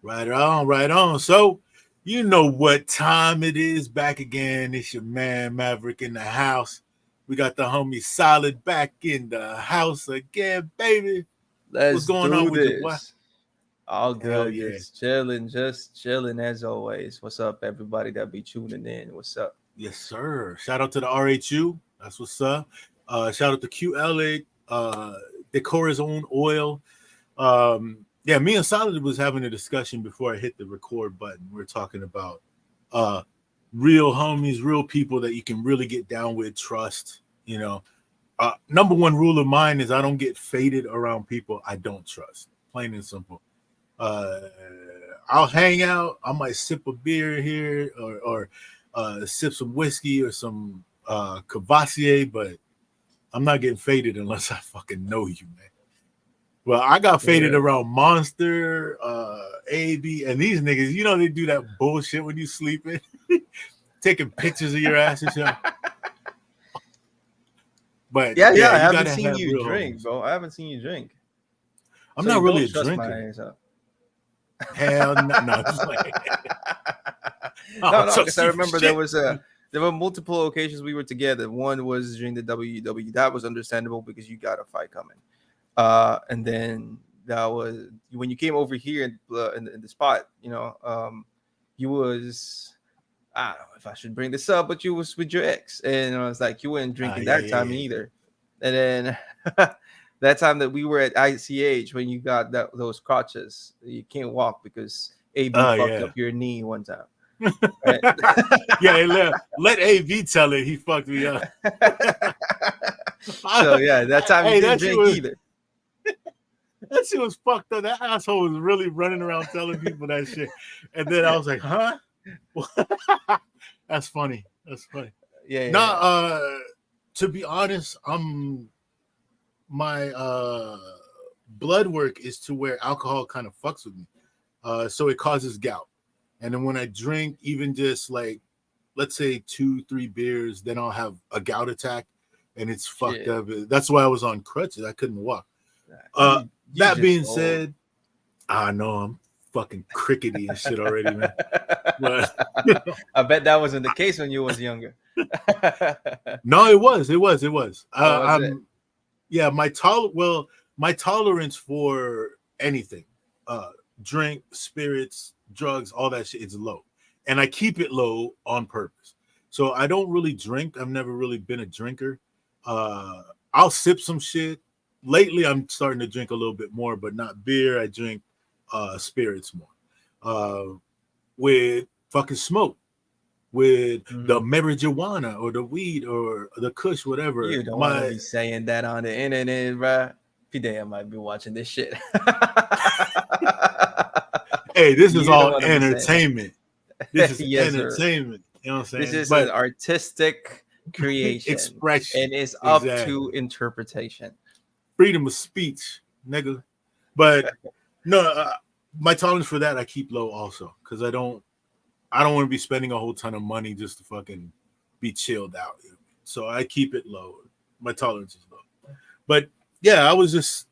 Right on, right on. So, you know what time it is. Back again. It's your man Maverick in the house. We got the homie Solid back in the house again, baby. What's Let's going on do with your boy? this. All Hell good, yeah. just chilling as always. What's up, everybody that be tuning in? What's up? Yes, sir. Shout out to the RHU. That's what's up. Shout out to QLA, Decora's own oil. Yeah, me and Solid was having a discussion before I hit the record button. We're talking about uh real homies, real people that you can really get down with, trust. Number one rule of mine is I don't get faded around people I don't trust. Plain and simple. Uh, I'll hang out. I might sip a beer here or sip some whiskey or some Cavassier, but I'm not getting faded unless I fucking know you, man. Well, I got For faded real. around Monster, AB, and these niggas. You know they do that bullshit when you sleeping, taking pictures of your ass and shit. But Yeah, yeah, I you haven't gotta seen have you real drink, homies. bro. I haven't seen you drink. I'm So not you really don't a trust my drinker. ass up. Hell no, no, I'm just like, I No, don't no, because trust I you for remember shit. there were multiple occasions we were together. One was during the WW. That was understandable because you got a fight coming. And then that was when you came over here in the spot. You was I don't know if I should bring this up, but you was with your ex, and I was like, you weren't drinking Yeah, that yeah, time yeah. either. And then that time that we were at ICH when you got those crotches, you can't walk because AB Oh fucked yeah. up your knee one time, right? Yeah, let AV tell it. He fucked me up. So yeah, that time you Hey, didn't drink either. that shit was fucked up. That asshole was really running around telling people that shit. And then I was like, huh? That's funny. That's funny. Yeah, yeah, Nah, yeah. to be honest, my blood work is to where alcohol kind of fucks with me. So it causes gout. And then when I drink, even just like let's say 2, 3 beers, then I'll have a gout attack and it's fucked Shit, up. That's why I was on crutches. I couldn't walk. Uh you that just being old. said, I know I'm fucking crickety and shit already, man. But I bet that wasn't the case when you was younger. no, it was. Oh, was it? I'm yeah, my tolerance for anything, uh, drink, spirits, drugs, all that shit is low, and I keep it low on purpose. So I don't really drink. I've never really been a drinker. Uh, I'll sip some shit. Lately, I'm starting to drink a little bit more, but not beer. I drink spirits more. With fucking smoke, with the Mhm. marijuana or the weed or the kush, whatever. You don't want to My be saying that on the internet, bruh. Fidea might be watching this shit. hey, this is You don't all want to be saying entertainment. This that. is Yes, sir. entertainment. You know what I'm This saying? is an But artistic creation, expression, and it's up to exactly. interpretation. Freedom of speech, nigga. But no, my tolerance for that I keep low also because I don't want to be spending a whole ton of money just to fucking be chilled out. So I keep it low. My tolerance is low. But yeah, I was just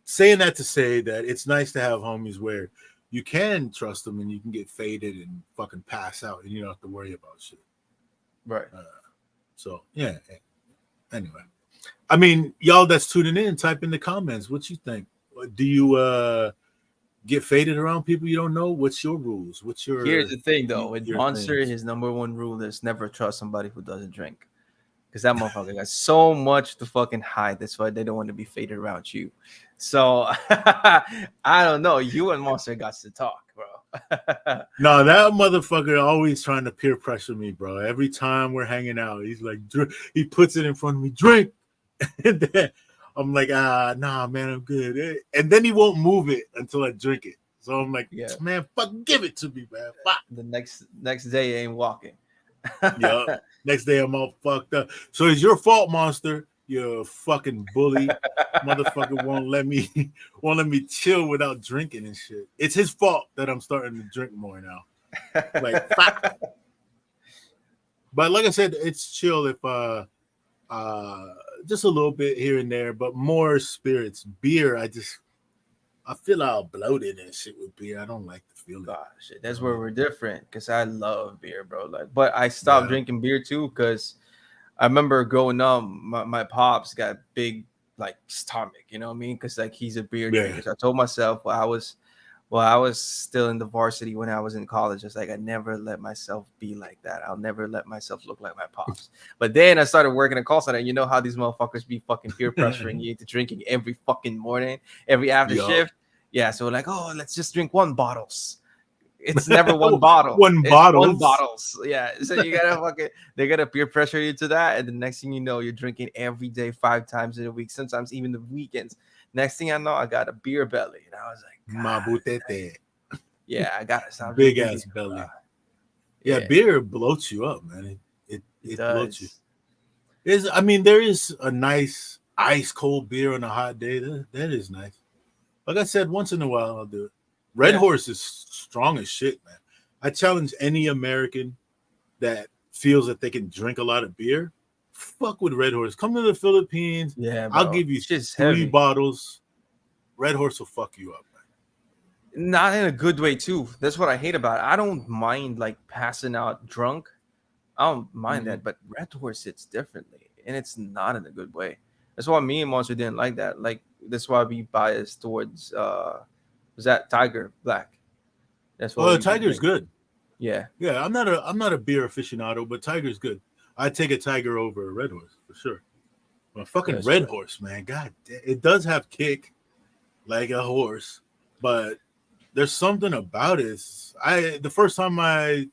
saying that to say that it's nice to have homies where you can trust them and you can get faded and fucking pass out and you don't have to worry about shit. Right. Uh, so yeah. Anyway, I mean, y'all that's tuning in, type in the comments what you think. Do you get faded around people you don't know? What's your rules? What's Here's the thing, though. With your Monster, things? his number one rule is never trust somebody who doesn't drink. Because that motherfucker got so much to fucking hide. That's why they don't want to be faded around you. So I don't know. You and Monster got to talk, bro. No, that motherfucker always trying to peer pressure me, bro. Every time we're hanging out, he's like, he puts it in front of me, drink. And then I'm like, nah, man, I'm good. And then he won't move it until I drink it. So I'm like, Yeah. man, fuck, give it to me, man. Fuck. The next day ain't walking. Yup. Next day I'm all fucked up. So it's your fault, monster. You fucking bully. Motherfucker won't let me won't let me chill without drinking and shit. It's his fault that I'm starting to drink more now. Like fuck. But like I said, it's chill if uh just a little bit here and there, but more spirits. Beer, I just I feel all bloated and shit with beer. I don't like the feeling. Gosh, that's where we're different because I love beer, bro. Like, but I stopped Yeah. drinking beer too because I remember growing up, my pops got big like stomach, you know what I mean? Because like he's a beer Yeah. drinker. So I told myself I was still in the varsity when I was in college. It's like I never let myself be like that. I'll never let myself look like my pops. But then I started working at call center. You know how these motherfuckers be fucking peer pressuring you into drinking every fucking morning, every after Yup. shift. Yeah, so like, oh, let's just drink one bottles. It's never one bottle. One It's one bottles. bottles. Yeah. So you gotta fucking they gotta peer pressure you to that. And the next thing you know, you're drinking every day, 5 times in a week, sometimes even the weekends. Next thing I know, I got a beer belly. And I was like, God, Mabutete. yeah, I gotta stop Big drinking beer. ass belly. Yeah, Yeah, beer bloats you up, man. it It bloats you. does. I mean, there is a nice ice cold beer on a hot day. That is nice. Like I said, once in a while I'll do it. Red Yeah. Horse is strong as shit, man. I challenge any American that feels that they can drink a lot of beer. Fuck with Red Horse. Come to the Philippines. Yeah, I'll bro. give you Shit's 3 heavy. bottles. Red Horse will fuck you up, man. Not in a good way, too. That's what I hate about it. I don't mind like passing out drunk. I don't mind that, but Red Horse hits differently, and it's not in a good way. That's why me and Monster didn't like that. Like that's why we biased towards was that Tiger Black? That's what Oh, we would Tiger's drink. good. Yeah, Yeah, I'm not a beer aficionado, but Tiger's good. I'd take a Tiger over a Red Horse for sure. A fucking that's Red true. Horse, man. God, it does have kick like a horse, but there's something about it. The first time I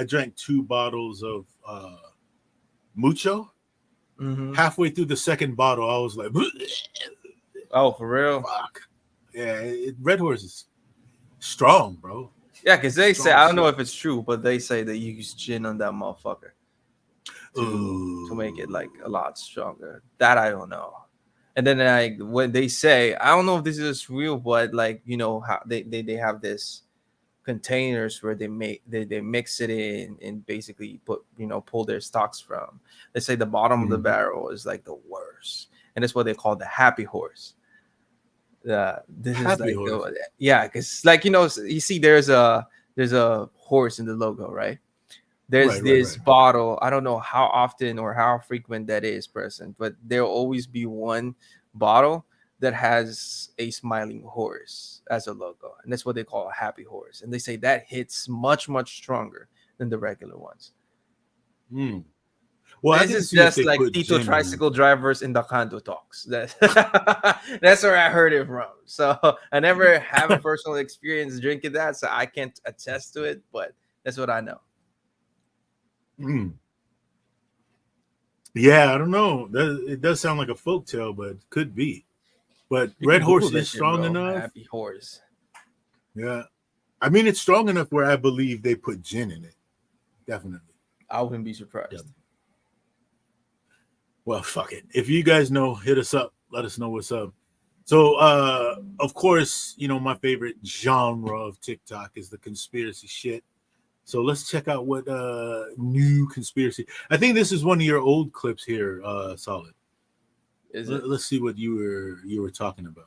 drank 2 bottles of Mucho. Mm-hmm. Halfway through the second bottle, I was like, Oh, for real? "Fuck, yeah." Red Horse is strong, bro. Yeah, because they say Strong I don't know shit. if it's true, but they say they use gin on that motherfucker to make it Ooh. like a lot stronger. That I don't know. And then like when they say, I don't know if this is real, but like you know how they have this containers where they mix it in and basically pull their stocks from. They say the bottom of the Mhm. barrel is like the worst, and that's what they call the happy horse. This is Happy like Horse. yeah, because like you see there's a horse in the logo, right? There's Right, right, this right. bottle. I don't know how often or how frequent that is present, but there'll always be one bottle that has a smiling horse as a logo, and that's what they call a happy horse. And they say that hits much stronger than the regular ones. Mm. Well, I This can is see if just they like put Tito gin in it. tricycle drivers in the condo talks. That's where I heard it from. So I never have a personal experience drinking that, so I can't attest to it. But that's what I know. Mm. Yeah, I don't know. It does sound like a folk tale, but it could be. But You Red can Google Horse that is shit, strong bro. enough. Happy horse. Yeah. I mean, it's strong enough where I believe they put gin in it. Definitely. I wouldn't be Yeah. surprised. Well, fuck it. If you guys know, hit us up. Let us know what's up. So, of course, my favorite genre of TikTok is the conspiracy shit. So let's check out what new conspiracy. I think this is one of your old clips here, Solid. Is it? Let's see what you were talking about.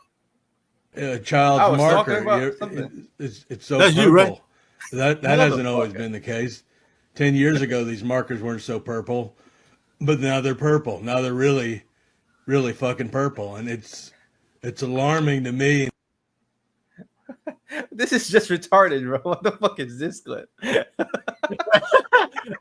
A I child's was talking marker. about something. It's so That's you, right? purple. That hasn't always Motherfucker. been the case. 10 years ago, these markers weren't so purple, but now they're purple. Now they're really, really fucking purple, and it's alarming to me. This is just retarded, bro. What the fuck is this clip?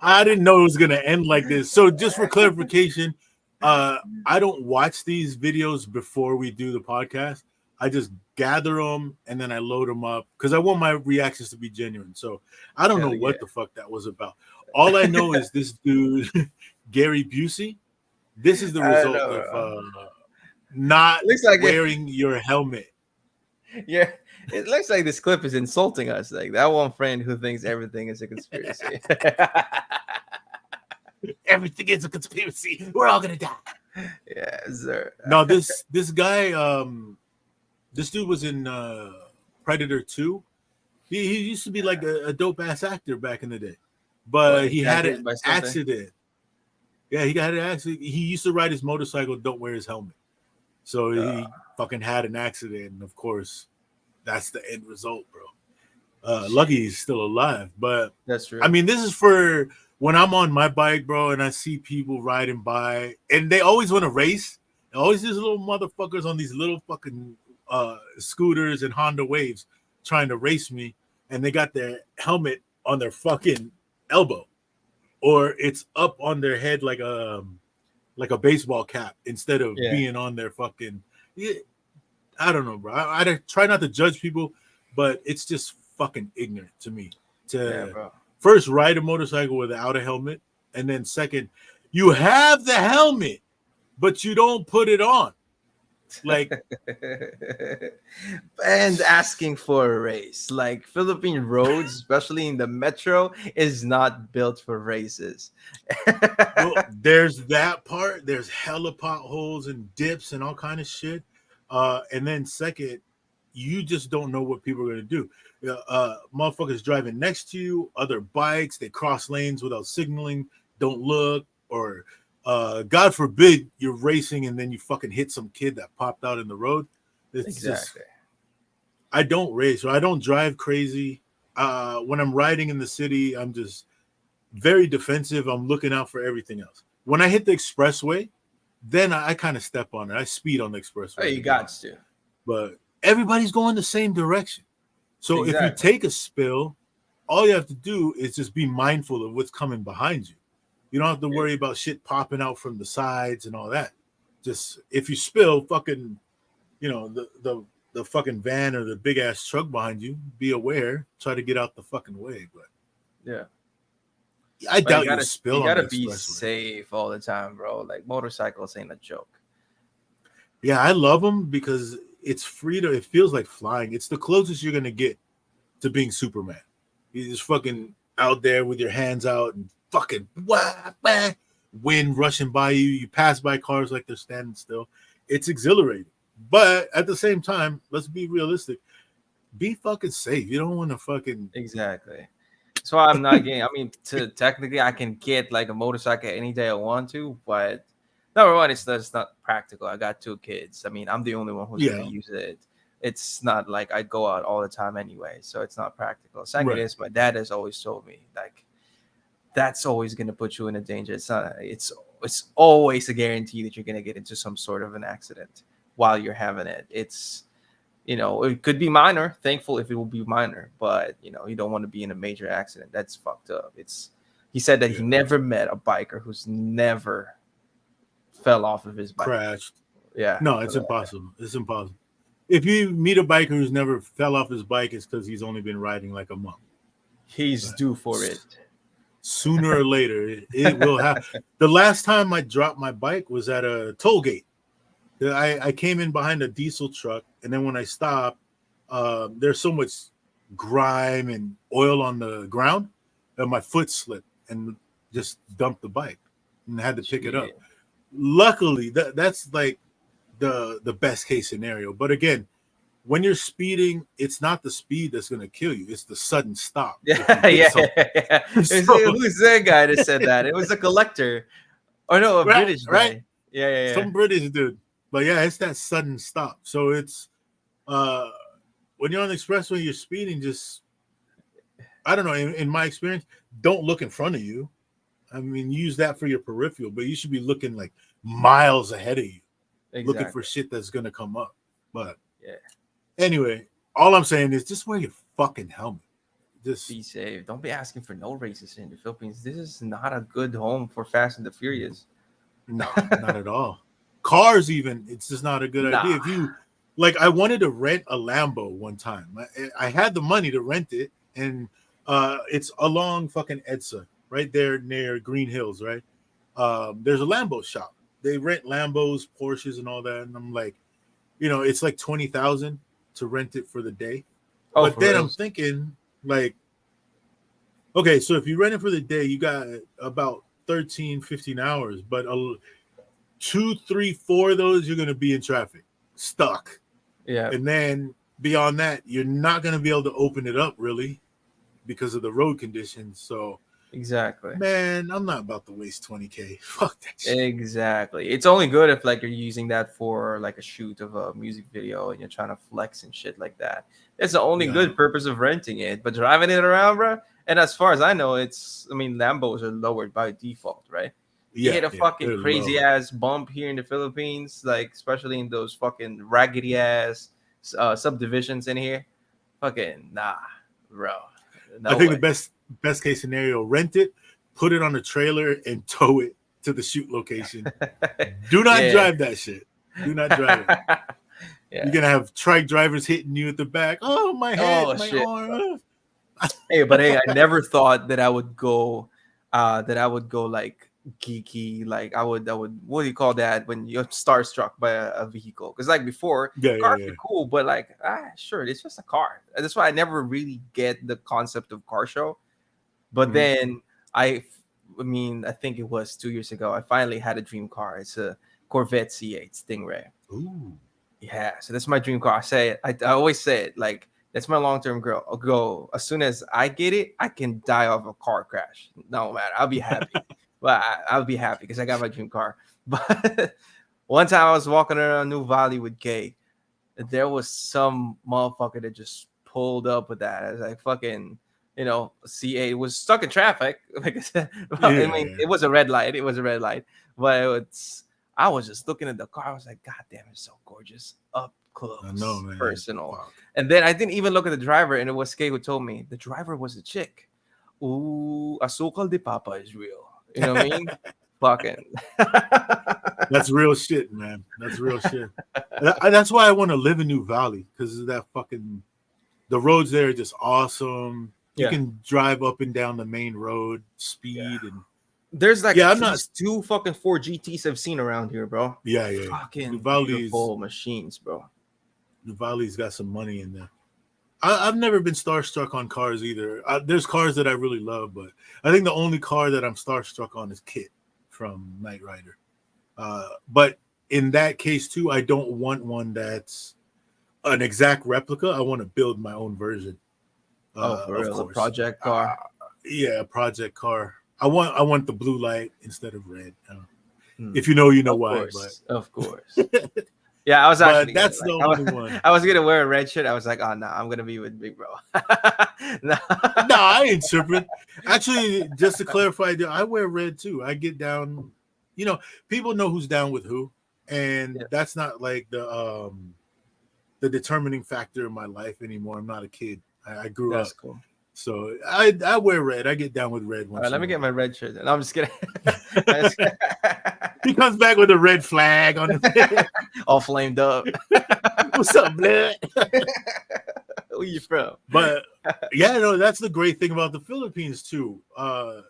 I didn't know it was gonna end like this. So just for clarification, I don't watch these videos before we do the podcast. I just gather them and then I load them up because I want my reactions to be genuine. So I don't know Hell what yeah. the fuck that was about. All I know is this dude, Gary Busey. This is the I don't result know, of bro. not Looks like wearing your helmet. yeah, it looks like this clip is insulting us. Like that one friend who thinks everything is a conspiracy. Everything is a conspiracy. We're all gonna die. Yeah, sir. No, this guy, this dude was in Predator 2. He used to be like a dope ass actor back in the day, but he got had hit an by something? accident. Yeah, he got an accident. He used to ride his motorcycle, don't wear his helmet. So he fucking had an accident, and of course, that's the end result, bro. Lucky he's still alive, but That's true. I mean, this is for when I'm on my bike, bro, and I see people riding by, and they always want to race. Always these little motherfuckers on these little fucking scooters and Honda Waves trying to race me, and they got their helmet on their fucking elbow, or it's up on their head like a baseball cap instead of Yeah. being on their fucking. I don't know, bro. I try not to judge people, but it's just fucking ignorant to me to bro. first ride a motorcycle without a helmet, and then second, you have the helmet, but you don't put it on. Like, and asking for a race, like Philippine roads, especially in the metro, is not built for races. well, there's that part. There's hella potholes and dips and all kind of shit. And then second, you just don't know what people are gonna do. Motherfuckers driving next to you, other bikes, they cross lanes without signaling, don't look, or God forbid you're racing and then you fucking hit some kid that popped out in the road. It's Exactly. just, I don't race or I don't drive crazy. When I'm riding in the city, I'm just very defensive. I'm looking out for everything else. When I hit the expressway, then I kind of step on it. I speed on the expressway. Oh, you got to. But everybody's going the same direction. So if you Exactly. take a spill, all you have to do is just be mindful of what's coming behind you. You don't have to worry about shit popping out from the sides and all that. Just if you spill, fucking, you know, the fucking van or the big ass truck behind you, be aware, try to get out the fucking way. But Yeah. I But doubt you'll spill you on the gotta be expressway. safe all the time, bro. Like motorcycles ain't a joke. Yeah, I love them because it's freedom. It feels like flying. It's the closest you're gonna get to being Superman. You're just fucking out there with your hands out and fucking wind rushing by you. You pass by cars like they're standing still. It's exhilarating. But at the same time, let's be realistic. Be fucking safe. You don't want to fucking Exactly. So I'm not getting. I mean, technically, I can get like a motorcycle any day I want to, but number one, it's not practical. I got 2 kids. I mean, I'm the only one who's gonna use it. It's not like I go out all the time anyway, so it's not practical. Second is my dad has always told me like that's always gonna put you in a danger. It's not. It's always a guarantee that you're gonna get into some sort of an accident while you're having it. It's it could be minor. Thankful if it will be minor, but you don't want to be in a major accident. That's fucked up. He said that he never met a biker who's never fell off of his bike. crashed. Yeah. No, it's impossible. It's impossible. If you meet a biker who's never fell off his bike, it's because he's only been riding like a month. He's due for it. Sooner or later, it will happen. The last time I dropped my bike was at a toll gate. I came in behind a diesel truck, and then when I stopped, there's so much grime and oil on the ground that my foot slipped and just dumped the bike and I had to pick it up. Luckily, that's like the best case scenario. But again, when you're speeding, it's not the speed that's going to kill you. It's the sudden stop. Yeah. Who's that guy that said that? It was a collector. Or no, a British guy. Right? Yeah. Some British dude. But yeah, it's that sudden stop. So it's when you're on the expressway, you're speeding, just I don't know, in my experience, don't look in front of you. I mean, use that for your peripheral, but you should be looking like miles ahead of you. Looking for shit that's gonna come up. But anyway, all I'm saying is just wear your fucking helmet. Just be safe. Don't be asking for no races in the Philippines. This is not a good home for Fast and the Furious. No, not at all. Cars, even, it's just not a good idea. If you like, I wanted to rent a Lambo one time. I had the money to rent it, and it's along fucking EDSA, right there near Green Hills, right? There's a Lambo shop. They rent Lambos, Porsches, and all that. And I'm like, it's like 20,000 to rent it for the day. Oh, but then I'm thinking, like, okay, so if you rent it for the day, you got about 13, 15 hours, but 2, 3, 4 of those, you're going to be in traffic, stuck. Yeah. And then beyond that, you're not going to be able to open it up really because of the road conditions. So Exactly. Man, I'm not about to waste 20K. Fuck that shit. Exactly. It's only good if like you're using that for like a shoot of a music video and you're trying to flex and shit like that. It's the only Yeah. good purpose of renting it. But driving it around, bro. And as far as I know, Lambos are lowered by default, right? You hit a fucking they're crazy low. ass bump here in the Philippines, like especially in those fucking raggedy ass subdivisions in here. Fucking nah, bro. No I think way. the best case scenario, rent it, put it on a trailer, and tow it to the shoot location. Do not Yeah. drive that shit. Do not drive it. Yeah. You're gonna have trike drivers hitting you at the back. Oh, my head, Oh, my shit. arm. Hey, I never thought that I would go like geeky. Like I would what do you call that when you're starstruck by a vehicle? Because like before, Yeah, cars yeah. are cool, but like sure, it's just a car. That's why I never really get the concept of car show. But Mhm. then I think it was 2 years ago, I finally had a dream car. It's a Corvette C8 Stingray. Ooh. Yeah, so that's my dream car. I always say it like that's my long-term goal. As soon as I get it, I can die of a car crash. No matter, I'll be happy. But I'll be happy because I got my dream car. But one time I was walking around New Valley with Kay, there was some motherfucker that just pulled up with that. I was like, fucking, C8 was stuck in traffic. Like I said, it was a red light. It was a red light, but I was just looking at the car. I was like, God damn, it's so gorgeous, up close, I know, man. personal. Fuck. And then I didn't even look at the driver, and it was Kay who told me the driver was a chick. Ooh, asukal de papa is real. You know what I mean? Fucking. That's real shit, man. That's real shit. That's why I want to live in New Valley, because of that fucking. The roads there are just awesome. You can drive up and down the main road, speed and. There's like I'm not 2 fucking Ford GTs I've seen around here, bro. Yeah. Fucking New Valley's, beautiful machines, bro. New Valley's got some money in there. I've never been starstruck on cars either. There's cars that I really love, but I think the only car that I'm starstruck on is Kit from Knight Rider. But in that case too, I don't want one that's an exact replica. I want to build my own version. For real, a project car. Yeah, a project car. I want the blue light instead of red. If you know, you know of why. Course, but of course. Yeah, I was actually. That's the only one. I was gonna wear a red shirt. I was like, oh no, I'm gonna be with Big Bro. No, I ain't tripping. Actually, just to clarify, I wear red too. I get down. People know who's down with who, and that's not like the determining factor in my life anymore. I'm not a kid. I grew up. Cool. So I wear red. I get down with red. All right, let me get my red shirt. And I'm just kidding. He comes back with a red flag on his head. All flamed up. What's up, blood? Where you from? But yeah, no, that's the great thing about the Philippines too. Now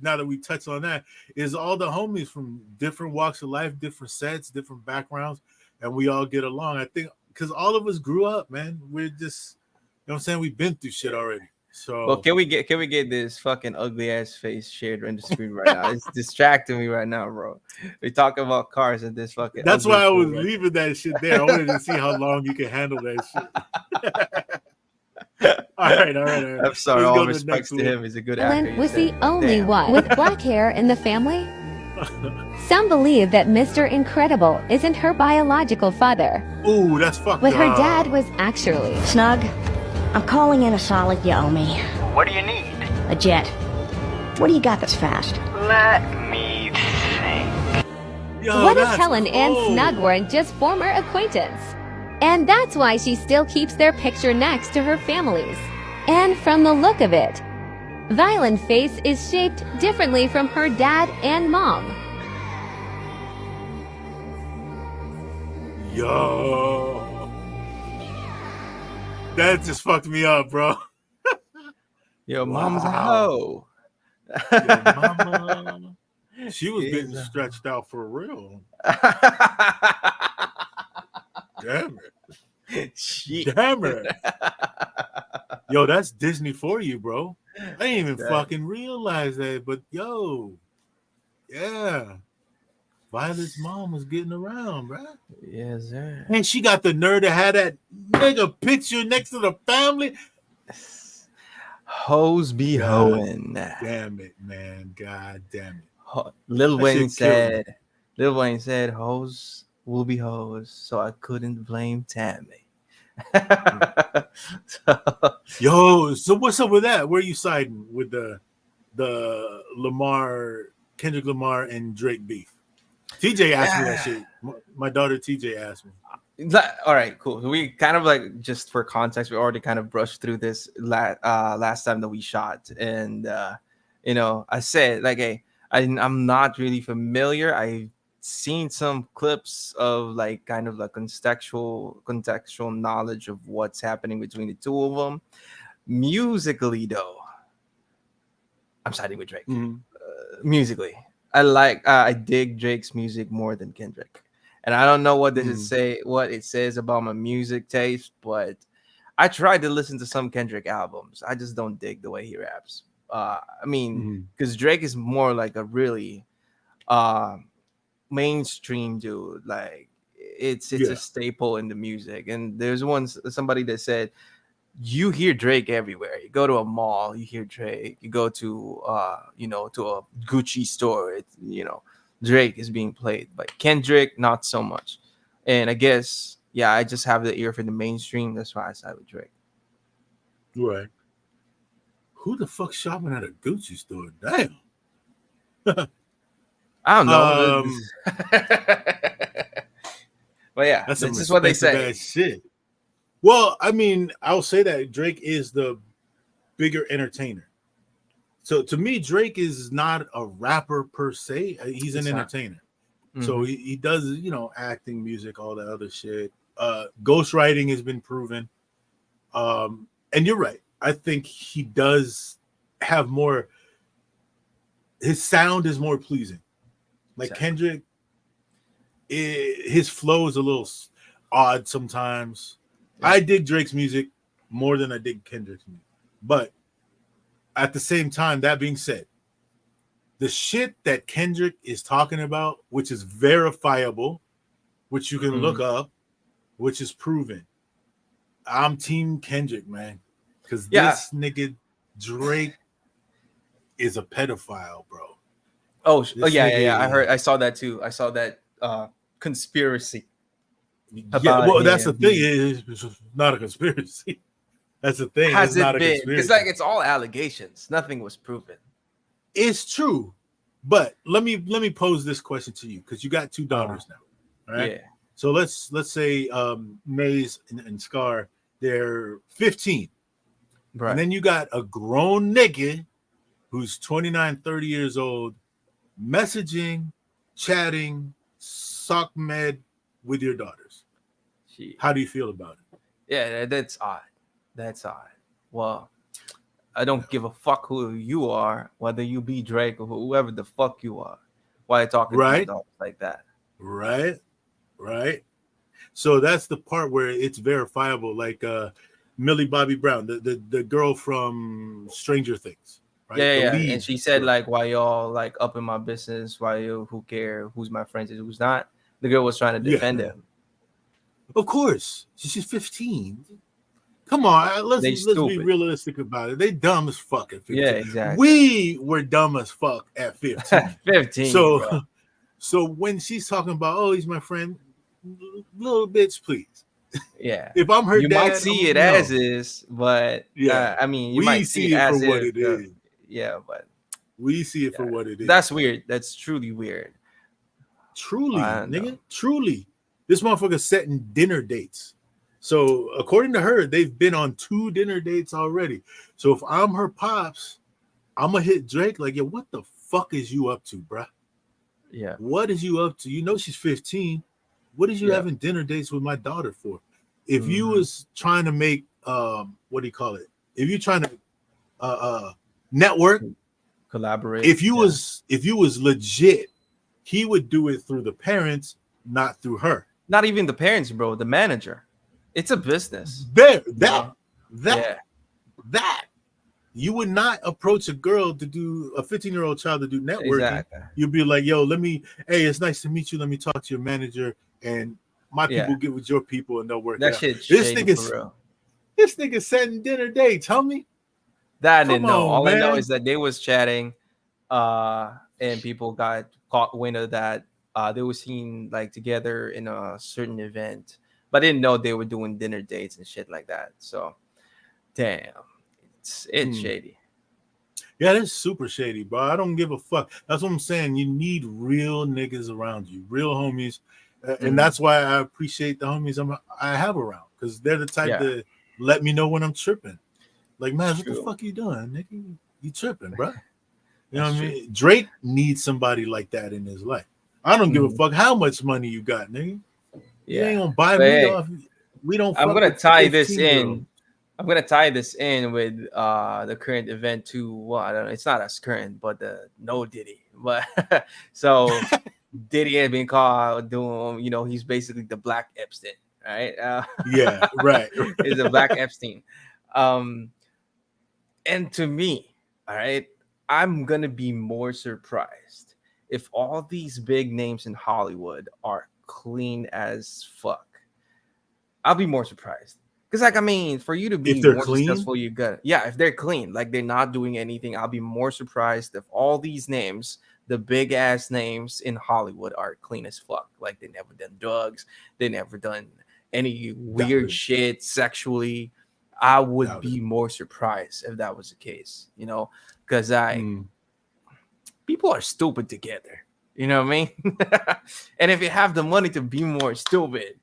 that we touched on that, is all the homies from different walks of life, different sets, different backgrounds, and we all get along. I think because all of us grew up, man. We're just, what I'm saying, we've been through shit already. So, well, can we get this fucking ugly ass face shared on the screen right now? It's distracting me right now, bro. We talking about cars and this fucking. That's why I was leaving that shit there. I wanted to see how long you can handle that shit. All right. I'm sorry. All respects to him. He's a good actor. Alan was the only one with black hair in the family. Some believe that Mr. Incredible isn't her biological father. Ooh, that's fucked but up. Her dad was actually. Snug, I'm calling in a solid you owe me. What do you need? A jet. What do you got that's fast? Let me think. What if Helen and Snug weren't just former acquaintance? And that's why she still keeps their picture next to her family's. And from the look of it, Violent Face is shaped differently from her dad and mom. Yo. That just fucked me up, bro. Yo, mom's a hoe. Yo, mama. She was getting stretched out for real. Damn it. Damn it. Yo, that's Disney for you, bro. I didn't even fucking realize that, but yo, yeah. Violet's mom was getting around, bro. Yes, sir. And she got the nerve to have that nigga picture next to the family. Hoes be God hoeing. damn it, man. God damn it. Lil That Wayne shit killed me. said, hoes will be hoes, so I couldn't blame Tammy. So, Yo, so what's up with that? Where are you siding with the Kendrick Lamar and Drake beef? TJ asked me that yeah. shit. My daughter TJ asked me. All right, cool. So we kind of like, just for context, we already kind of brushed through this last time that we shot, and I said like, hey, I'm not really familiar. I've seen some clips of like kind of like contextual knowledge of what's happening between the two of them. Musically, though, I'm siding with Drake. Mhm. Musically, I dig Drake's music more than Kendrick. And I don't know what what it says about my music taste, but I tried to listen to some Kendrick albums. I just don't dig the way he raps. I mean, Mhm. because Drake is more like a really uh mainstream dude. Like it's a Yeah. staple in the music. And there's somebody that said, you hear Drake everywhere. You go to a mall, you hear Drake. You go to to a Gucci store, Drake is being played. But Kendrick, not so much. And I guess, yeah, I just have the ear for the mainstream. That's why I side with Drake. Right. Who the fuck's shopping at a Gucci store? Damn. I don't know. Um, But yeah, that's some this is what they expensive say. ass shit. Well, I mean, I'll say that Drake is the bigger entertainer. So to me, Drake is not a rapper per se. He's an It's not. entertainer. So Mhm. he does, acting, music, all that other shit. Ghostwriting has been proven. And you're right. I think he does have more. His sound is more pleasing. Like Exactly. Kendrick, his flow is a little odd sometimes. Yeah. I dig Drake's music more than I dig Kendrick's music. But at the same time, that being said, the shit that Kendrick is talking about, which is verifiable, which you can look Mhm. up, which is proven, I'm Team Kendrick, man. Because Yeah. this nigga Drake is a pedophile, bro. This Yeah. nigga, I saw that too. I saw that conspiracy yeah. about Well, that's the him thing. being. It's not a conspiracy. That's the thing. It's Has not it a been? Because conspiracy. like it's all allegations. Nothing was proven. It's true, but let me pose this question to you because you got two daughters now, all right? Yeah. So let's say Maze and Scar, they're 15, and Right. then you got a grown nigga who's 29, 30 years old, messaging, chatting, sock med with your daughters. She. How do you feel about it? Yeah, that's odd. That's odd. Well, I don't give a fuck who you are, whether you be Drake or whoever the fuck you are. Why are you talking to my Right, daughters like that? right, right. So that's the part where it's verifiable, like Millie Bobby Brown, the girl from Stranger Things, right? The Yeah. And lead she said girl. like, "Why y'all like up in my business? Why you? Who care? Who's my friends and who's not?" The girl was trying to Yeah, defend him. of course. She's 15. Come on, They let's be stupid. realistic about it. They dumb as fuck at Yeah, 15. exactly. We were dumb as fuck at 15. 15, So bro. so when she's talking about, oh, he's my friend, little bitch, please. Yeah. If I'm her You might dad, see it as no. is, but Yeah. I mean, you We might see it see it for as what if it is. yeah, but We see it for yeah, what it is. that's weird. That's truly weird. I Truly, don't know. nigga, truly. This motherfucker's setting dinner dates. So according to her, they've been on 2 dinner dates already. So if I'm her pops, I'm gonna hit Drake like, yo, what the fuck is you up to, bruh? Yeah. What is you up to? You know she's 15. What is you Yeah. having dinner dates with my daughter for? If you Mhm. was trying to make what do you call it? If you're trying to network, Collaborate. if you was legit, he would do it through the parents, not through her. Not even the parents, bro. The manager. It's a business. There, You that, know? that, that. You would not approach a girl to do a 15-year-old child to do networking. Exactly. You'd be like, yo, hey, it's nice to meet you. Let me talk to your manager, and my people Yeah. get with your people, and they'll work it That out. shit's This shady for nigga's real. this nigga setting dinner dates, homie. That I didn't Come know. on, All I know man. is that they was chatting, and people got caught wind of that. They were seen like together in a certain event, but I didn't know they were doing dinner dates and shit like that. So, damn, it's shady. Yeah, that's super shady, bro. I don't give a fuck. That's what I'm saying. You need real niggas around you, real homies, and that's why I appreciate the homies I have around, because they're the type Yeah. to let me know when I'm tripping. Like, man, what the True. fuck you doing, nigga? You tripping, bro? You know That's what I true. mean? Drake needs somebody like that in his life. I don't give a fuck how much money you got, nigga. You ain't Yeah. gonna buy But me hey, off. We don't I'm fuck gonna with tie this 15-year-olds. in. I'm gonna tie this in with the current event too. Well, I don't know. It's not as current, but the no Diddy. But so Diddy had been caught doing. He's basically the Black Epstein, right? Yeah, right. Is a Black Epstein. And to me, all right, I'm gonna be more surprised if all these big names in Hollywood are clean as fuck. I'll be more surprised. Because, like, I mean, for you to If be they're more clean, successful, you got, yeah, if they're clean, like they're not doing anything, I'll be more surprised if all these names, the big ass names in Hollywood, are clean as fuck. Like, they never done drugs, they never done any weird it. shit sexually. I would Doubt be it. more surprised if that was the case, because Mm. people are stupid together. You know what I mean? And if you have the money to be more stupid,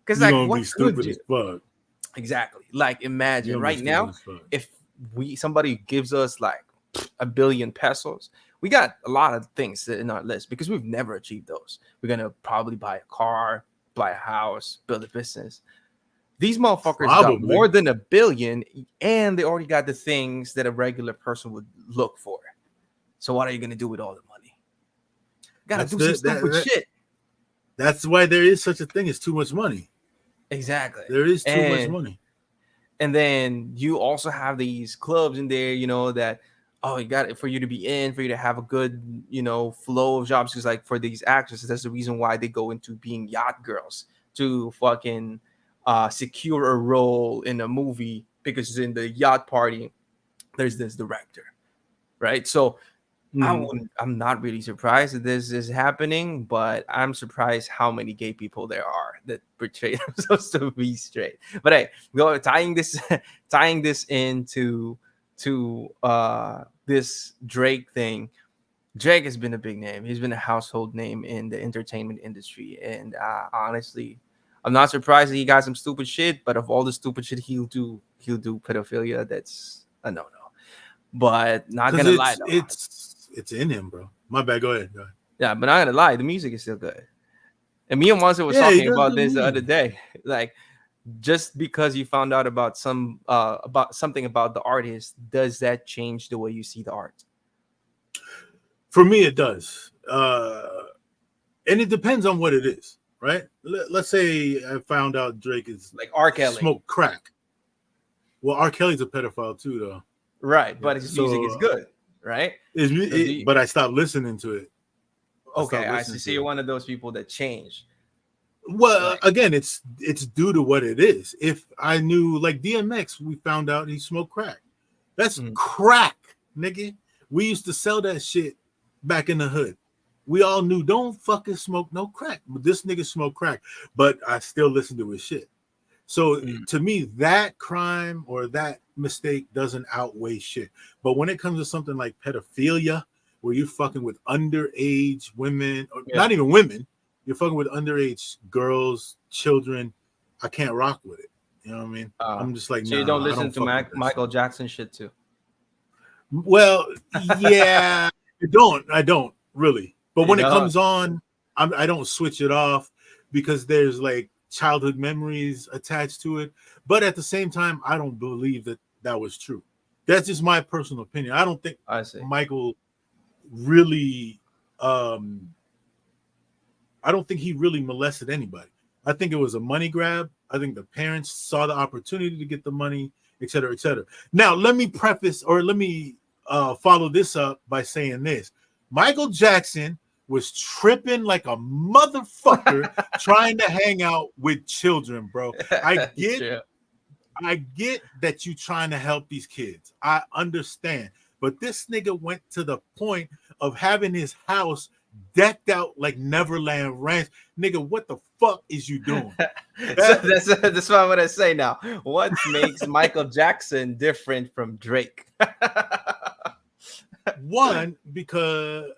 because, You're like, gonna what be could stupid you? as fuck. Exactly. Like, You're imagine gonna be right stupid now, as fuck. if somebody gives us like 1 billion pesos, we got a lot of things in our list because we've never achieved those. We're gonna probably buy a car, buy a house, build a business. These motherfuckers got more Probably. than 1 billion, and they already got the things that a regular person would look for. So what are you gonna do with all the money? Gotta That's do some stupid shit. that's why there is such a thing as too much money. Exactly. There is too much money. And then you also have these clubs in there, that you got it for you to be in, for you to have a good, flow of jobs. Because like for these actresses, that's the reason why they go into being yacht girls to fucking secure a role in a movie, because in the yacht party, there's this director, right? So I'm not really surprised that this is happening, but I'm surprised how many gay people there are that portray themselves to be straight. But hey, tying this into this Drake thing. Drake has been a big name. He's been a household name in the entertainment industry, and honestly, I'm not surprised that he got some stupid shit. But of all the stupid shit he'll do pedophilia. That's a no. But not Because gonna lie though. it's in him, bro. My bad. Go ahead. Yeah, but not gonna lie, the music is still good. And me and Monster was Yeah, he talking does about good this the other music. day. Like, just because you found out about something about the artist, does that change the way you see the art? For me, it does. And it depends on what it is, right? Let's say I found out Drake is Like R. Kelly. smoke crack. Well, R. Kelly's a pedophile too, though. Right, but his music is good, right? But I stopped listening to it. Okay, I see. So you're one of those people that change. Well, again, it's due to what it is. If I knew, like DMX, we found out he smoked crack. That's crack, nigga. We used to sell that shit back in the hood. We all knew don't fucking smoke no crack. But this nigga smoked crack, but I still listen to his shit. So to me, that crime or that mistake doesn't outweigh shit. But when it comes to something like pedophilia, where you're fucking with underage women, or not even women, you're fucking with underage girls, children, I can't rock with it. You know what I mean? I'm just like, so nah, you don't listen to Michael shit. Jackson shit too. Well, yeah, I don't really. But when it comes on, I don't switch it off because there's like childhood memories attached to it. But at the same time, I don't believe that was true. That's just my personal opinion. I don't think Michael really I don't think he really molested anybody. I think it was a money grab. I think the parents saw the opportunity to get the money, et cetera, et cetera. Now, let me follow this up by saying this. Michael Jackson was tripping like a motherfucker trying to hang out with children, bro. I get I get that you trying to help these kids. I understand. But this nigga went to the point of having his house decked out like Neverland Ranch. Nigga, what the fuck is you doing? So that's what I'm gonna say now. What makes Michael Jackson different from Drake? One, because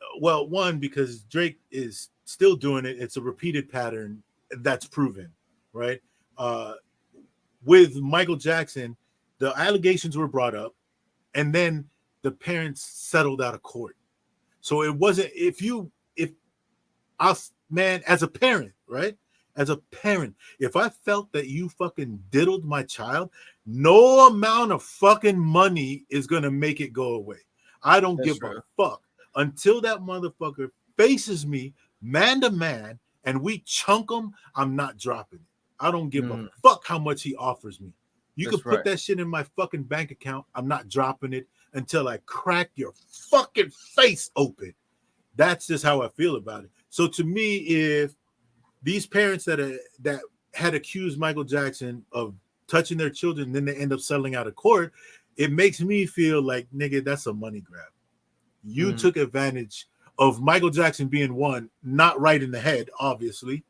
Drake is still doing it. It's a repeated pattern that's proven, right? With Michael Jackson, the allegations were brought up, and then the parents settled out of court. So it wasn't if us, man, as a parent, right? As a parent, if I felt that you fucking diddled my child, no amount of fucking money is gonna make it go away. I don't give a fuck until that motherfucker faces me man to man and we chunk him. I'm not dropping it. I don't give a fuck how much he offers me. You can put that shit in my fucking bank account. I'm not dropping it until I crack your fucking face open. That's just how I feel about it. So to me, if these parents that had accused Michael Jackson of touching their children, then they end up settling out of court, it makes me feel like, nigga, that's a money grab. You took advantage of Michael Jackson being one, not right in the head, obviously.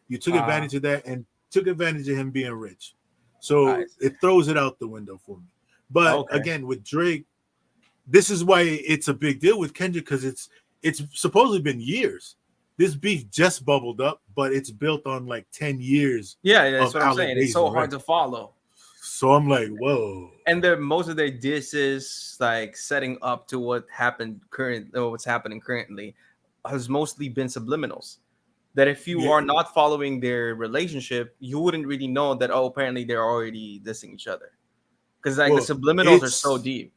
You took advantage of that and took advantage of him being rich. So it throws it out the window for me. But again, with Drake, this is why it's a big deal with Kendrick, because it's supposedly been years. This beef just bubbled up, but it's built on like 10 years. Yeah, that's what I'm saying. It's so hard to follow. So I'm like, whoa. And most of their disses, like setting up to what's happening currently, has mostly been subliminals. That if you are not following their relationship, you wouldn't really know that, oh, apparently they're already dissing each other. Because like the subliminals are so deep.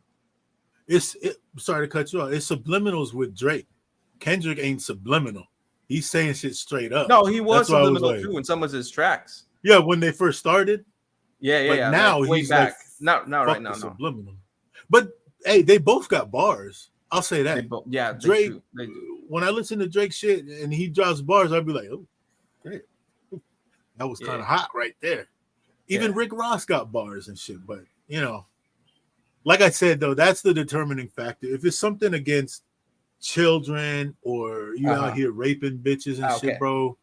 Sorry to cut you off. It's subliminals with Drake. Kendrick ain't subliminal. He's saying shit straight up. No, he was subliminal too in some of his tracks. Yeah, when they first started. Yeah. Now like, he's back. Like, not right now. Subliminal. But hey, they both got bars. I'll say that. Drake. They do. When I listen to Drake shit and he drops bars, I'll be like, oh, great. That was kind of hot right there. Even Rick Ross got bars and shit, but like I said though, that's the determining factor. If it's something against children or you out here raping bitches and shit, bro,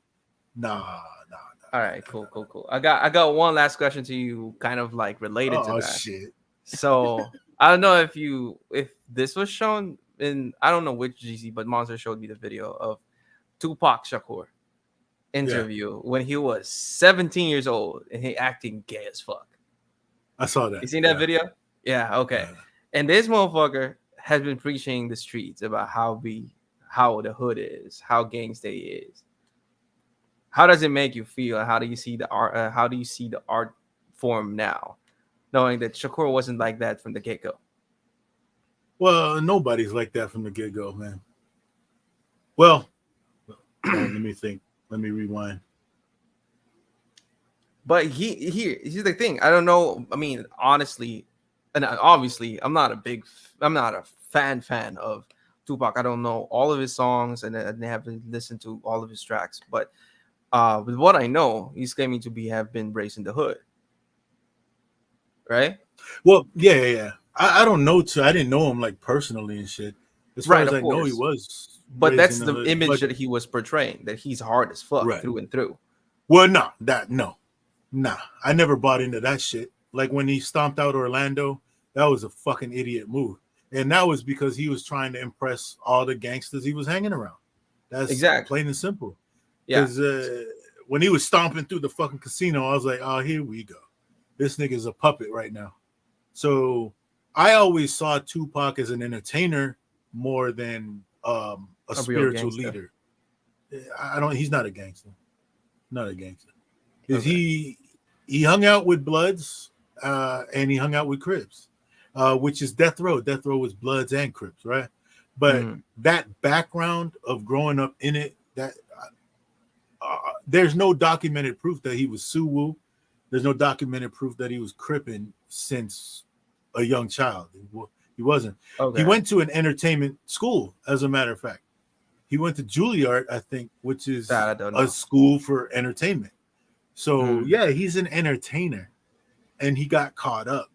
nah. All right, cool. I got one last question to you, kind of like related to that. Shit. So I don't know if this was shown in, I don't know which GC, but Monster showed me the video of Tupac Shakur interview when he was 17 years old and he acting gay as fuck. I saw that. You seen that video? Yeah, okay. Yeah. And this motherfucker has been preaching the streets about how the hood is, how gangsta is. How does it make you feel? How do you see the art? How do you see the art form now, knowing that Shakur wasn't like that from the get-go? Well, nobody's like that from the get-go, man. Well, let me think. Let me rewind. But here's the thing. I don't know. I mean, honestly, and obviously, I'm not a fan of Tupac. I don't know all of his songs, and I haven't listened to all of his tracks. But with what I know, he's claiming to have been raised in the hood, right? Well, yeah. I don't know. I didn't know him like personally and shit. As far as I know, he was. But that's the image that he was portraying. That he's hard as fuck through and through. Well, no. I never bought into that shit. Like when he stomped out Orlando, that was a fucking idiot move. And that was because he was trying to impress all the gangsters he was hanging around. That's exactly plain and simple. Yeah. Because when he was stomping through the fucking casino, I was like, oh, here we go. This nigga's a puppet right now. So I always saw Tupac as an entertainer more than a spiritual leader. He's not a gangster. Not a gangster. Because he hung out with Bloods and he hung out with Crips, which is Death Row. Death Row was Bloods and Crips, right? But that background of growing up in it, there's no documented proof that he was Suwu. There's no documented proof that he was Crippin' since a young child. He wasn't. Okay. He went to an entertainment school, as a matter of fact. He went to Juilliard, I think, which is a school for entertainment. So, yeah, he's an entertainer. and he got caught up.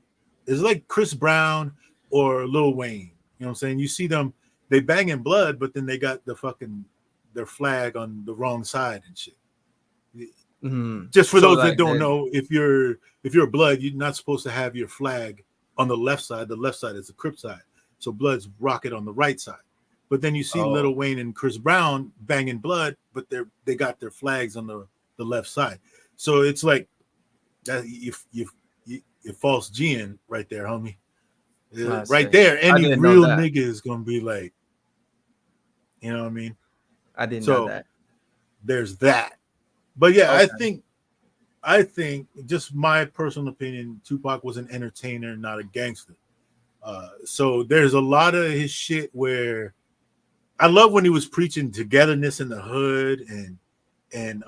It's like Chris Brown or Lil Wayne. You know what I'm saying? You see them, they banging blood, but then they got their flag on the wrong side and shit. Just for So, those like, that don't know, if you're blood, you're not supposed to have your flag on the left side. The left side is the Crip side. So blood's rocket on the right side. But then you see Lil Wayne and Chris Brown banging blood, but they got their flags on the left side. So it's like that you false G'ing right there, homie. Right there, any real nigga is gonna be like, you know what I mean? I didn't know that. There's that. But yeah, I think just my personal opinion, Tupac was an entertainer, not a gangster. So there's a lot of his shit where I love when he was preaching togetherness in the hood and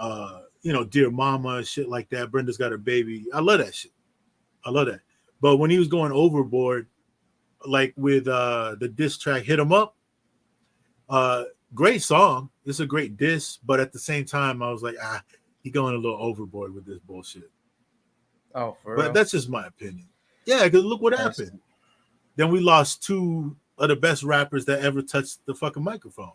Dear Mama, shit like that. Brenda's got her baby. I love that shit. I love that. But when he was going overboard, like with the diss track Hit 'Em Up, great song. It's a great diss, but at the same time, I was like, he going a little overboard with this bullshit. Oh, for real? But that's just my opinion. Yeah, because look what happened. Then we lost two of the best rappers that ever touched the fucking microphone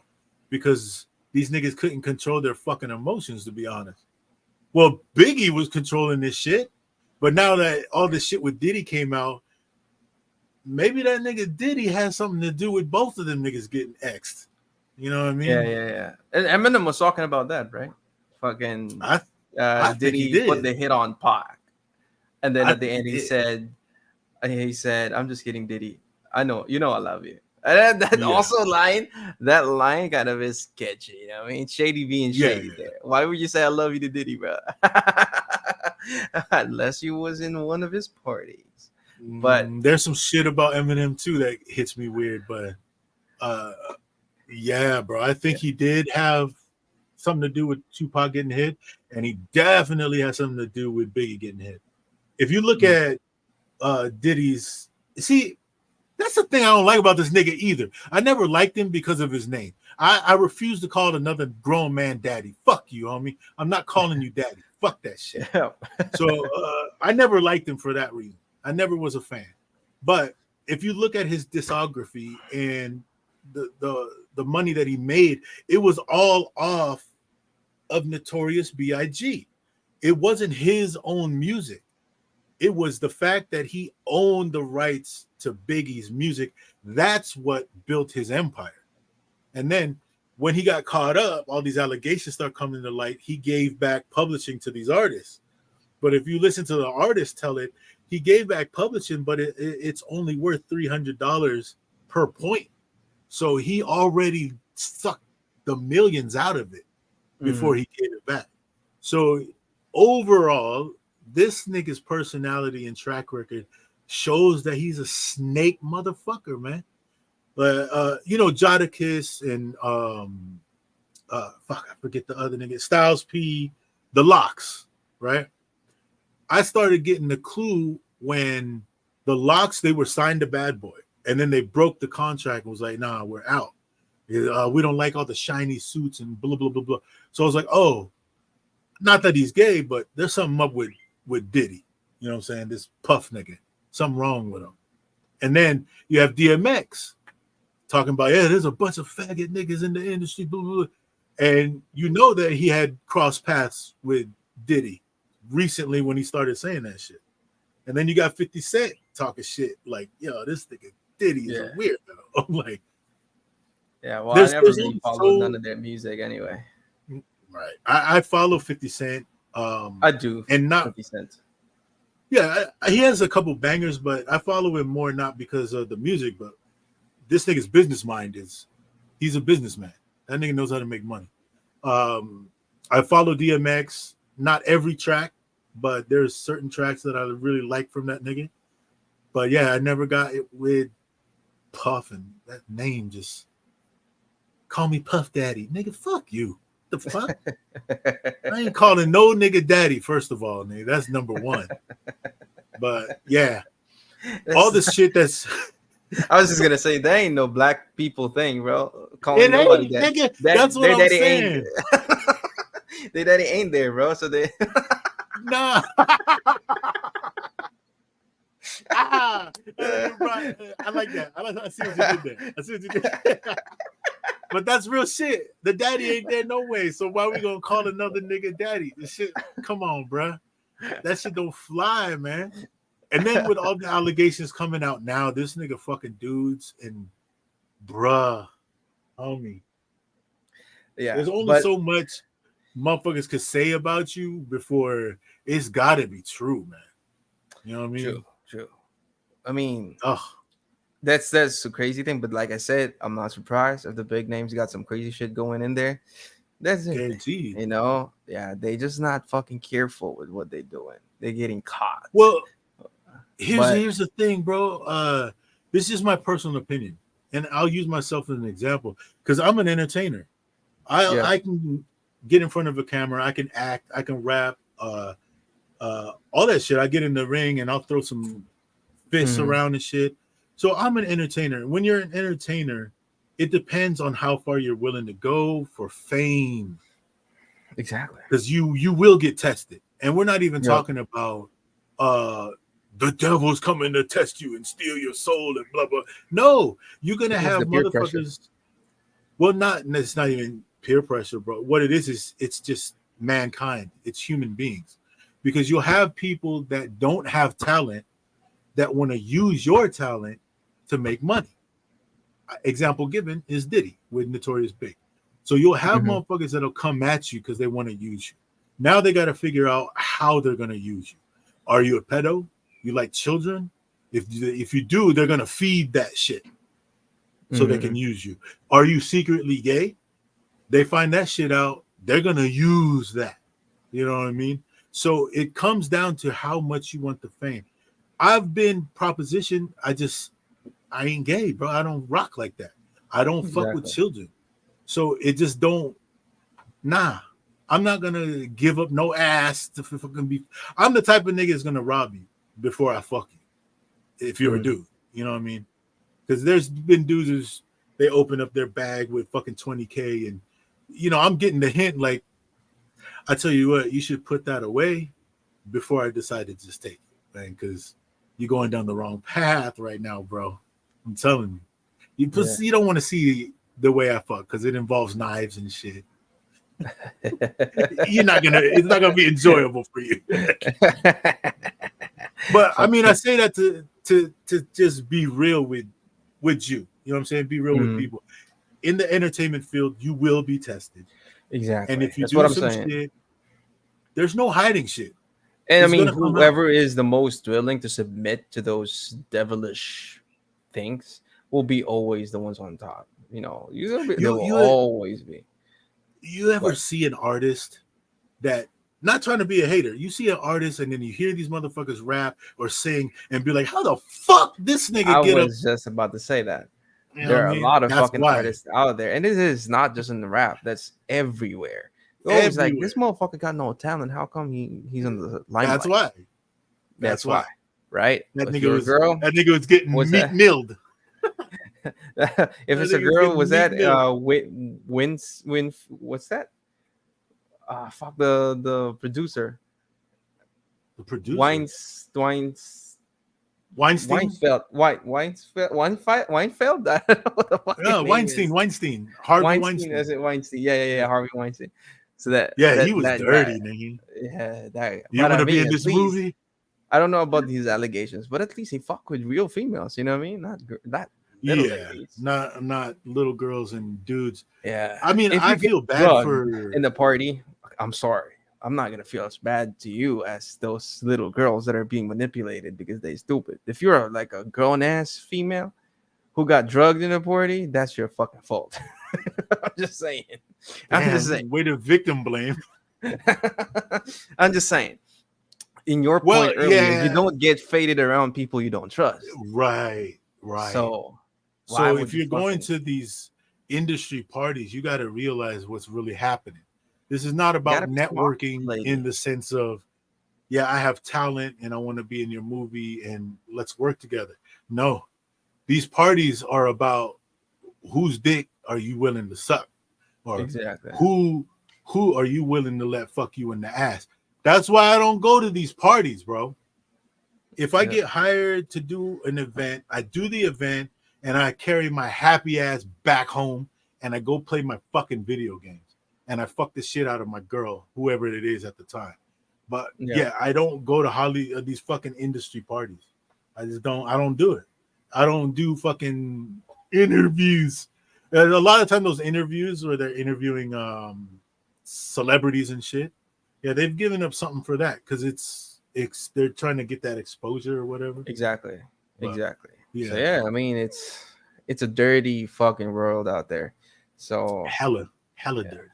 because these niggas couldn't control their fucking emotions, to be honest. Well, Biggie was controlling this shit, but now that all this shit with Diddy came out, maybe that nigga Diddy has something to do with both of them niggas getting X'd. You know what I mean? Yeah. And Eminem was talking about that, right? Fucking I Diddy put the hit on Pac. And then at the end he said, I'm just kidding, Diddy. I know, I love you. And that line kind of is sketchy. You know what I mean? Shady being shady there. Why would you say I love you to Diddy, bro? Unless you was in one of his parties. But there's some shit about Eminem too that hits me weird, but yeah, bro. I think he did have something to do with Tupac getting hit, and he definitely has something to do with Biggie getting hit. If you look at Diddy's, see, that's the thing I don't like about this nigga either. I never liked him because of his name. I refuse to call another grown man daddy. Fuck you, homie. I'm not calling you daddy. Fuck that shit. Yeah. So I never liked him for that reason. I never was a fan. But if you look at his discography and the money that he made, it was all off of Notorious B.I.G. It wasn't his own music. It was the fact that he owned the rights to Biggie's music. That's what built his empire. And then when he got caught up, all these allegations start coming to light. He gave back publishing to these artists. But if you listen to the artist tell it, he gave back publishing, but it's only worth $300 per point. So he already sucked the millions out of it before he gave it back. So overall, this nigga's personality and track record shows that he's a snake motherfucker, man. But Jadakiss and I forget the other nigga, Styles P, the Locks, right? I started getting the clue when the Locks, they were signed to Bad Boy, and then they broke the contract and was like, nah, we're out. We don't like all the shiny suits and blah, blah, blah, blah. So I was like, oh, not that he's gay, but there's something up with Diddy. You know what I'm saying? This Puff nigga. Something wrong with him. And then you have DMX talking about, there's a bunch of faggot niggas in the industry, blah, blah, blah. And you know that he had crossed paths with Diddy recently when he started saying that shit. And then you got 50 Cent talking shit like, this nigga Diddy is a weirdo. I'm like, yeah, well, I never really followed none of their music anyway. Right. I follow 50 Cent. I do. And not 50 Cent. Yeah, he has a couple bangers, but I follow him more not because of the music, but this nigga's business mind he's a businessman. That nigga knows how to make money. I follow DMX, not every track, but there's certain tracks that I really like from that nigga. But yeah, I never got it with Puff, and that name just call me Puff Daddy. Nigga, fuck you. The fuck? I ain't calling no nigga daddy, first of all, nigga. That's number one. But yeah, all this shit that's I was just gonna say that ain't no black people thing, bro. Calling nobody that. Nigga, that's what I'm saying. Their daddy ain't there, bro. So they nah. I like that. I see what you did there. I see what you did. But that's real shit. The daddy ain't there no way. So why we gonna call another nigga daddy? This shit, come on, bruh. That shit don't fly, man. And then with all the allegations coming out now, this nigga fucking dudes and bruh, homie. Yeah, there's only so much motherfuckers could say about you before it's gotta be true, man. You know what I mean? True. I mean, ugh. That's a crazy thing, but like I said, I'm not surprised if the big names got some crazy shit going in there. That's it. Guaranteed. You know, yeah, they just not fucking careful with what they're doing. They're getting caught. Well, here's the thing, bro. This is my personal opinion, and I'll use myself as an example because I'm an entertainer. I can get in front of a camera, I can act, I can rap, all that shit. I get in the ring and I'll throw some fists around and shit. So I'm an entertainer. When you're an entertainer, it depends on how far you're willing to go for fame. Exactly. Because you will get tested. And we're not even talking about the devil's coming to test you and steal your soul and blah blah. No, you're gonna have motherfuckers. Well, it's not even peer pressure, bro. What it is it's just mankind. It's human beings. Because you'll have people that don't have talent that want to use your talent to make money. Example given is Diddy with Notorious Big. So you'll have motherfuckers that'll come at you because they want to use you. Now they got to figure out how they're going to use you. Are you a pedo? You like children? If you do, they're going to feed that shit so they can use you. Are you secretly gay? They find that shit out. They're going to use that. You know what I mean? So it comes down to how much you want the fame. I've been propositioned. I ain't gay, bro. I don't rock like that. I don't fuck with children. So it just don't. Nah, I'm not gonna give up no ass to fucking be. I'm the type of nigga that's gonna rob you before I fuck you. If you're a dude, you know what I mean? Because there's been dudes who's they open up their bag with fucking 20K, and you know I'm getting the hint. Like, I tell you what, you should put that away before I decide to just take it, man. Because you're going down the wrong path right now, bro. I'm telling you. You don't want to see the way I fuck because it involves knives and shit. It's not gonna be enjoyable for you. But I mean, I say that to just be real with you. You know what I'm saying? Be real with people. In the entertainment field, you will be tested. Exactly. And if you do some shit, there's no hiding shit. And I mean, whoever is the most willing to submit to those devilish things will be always the ones on top. You know, will always be. You ever see an artist that, not trying to be a hater, you see an artist and then you hear these motherfuckers rap or sing and be like, how the fuck this nigga get up? I was just about to say that. There are a lot of fucking artists out there. And this is not just in the rap. That's everywhere. Always like, this motherfucker got no talent. How come he's on the limelight? That's why. Right? That nigga was getting milled. If it's a girl, was that what's that? Fuck the producer. The producer. Weinfeld. Weinstein. Harvey Weinstein. Is it Weinstein? Yeah. Harvey Weinstein. So he was dirty, nigga. Yeah, that. You want to be in this movie? I don't know about these allegations, but at least he fuck with real females. You know what I mean? Not not little girls and dudes. Yeah, I mean, I feel bad for in the party. I'm sorry, I'm not gonna feel as bad to you as those little girls that are being manipulated because they stupid. If you're like a grown ass female who got drugged in a party, that's your fucking fault. I'm just saying. Way to victim blame. I'm just saying. In your point earlier, you don't get faded around people you don't trust. Right. So if you're going to these industry parties, you got to realize what's really happening. This is not about networking in the sense of, I have talent and I want to be in your movie and let's work together. No, these parties are about whose dick are you willing to suck, or who are you willing to let fuck you in the ass. That's why I don't go to these parties, bro. If I get hired to do an event, I do the event and I carry my happy ass back home and I go play my fucking video games and I fuck the shit out of my girl, whoever it is at the time. But yeah, I don't go to these fucking industry parties. I don't do it. I don't do fucking interviews. And a lot of time those interviews where they're interviewing celebrities and shit, yeah, they've given up something for that because they're trying to get that exposure or whatever. Exactly. But, Exactly. yeah. So yeah, I mean it's a dirty fucking world out there. So hella dirty.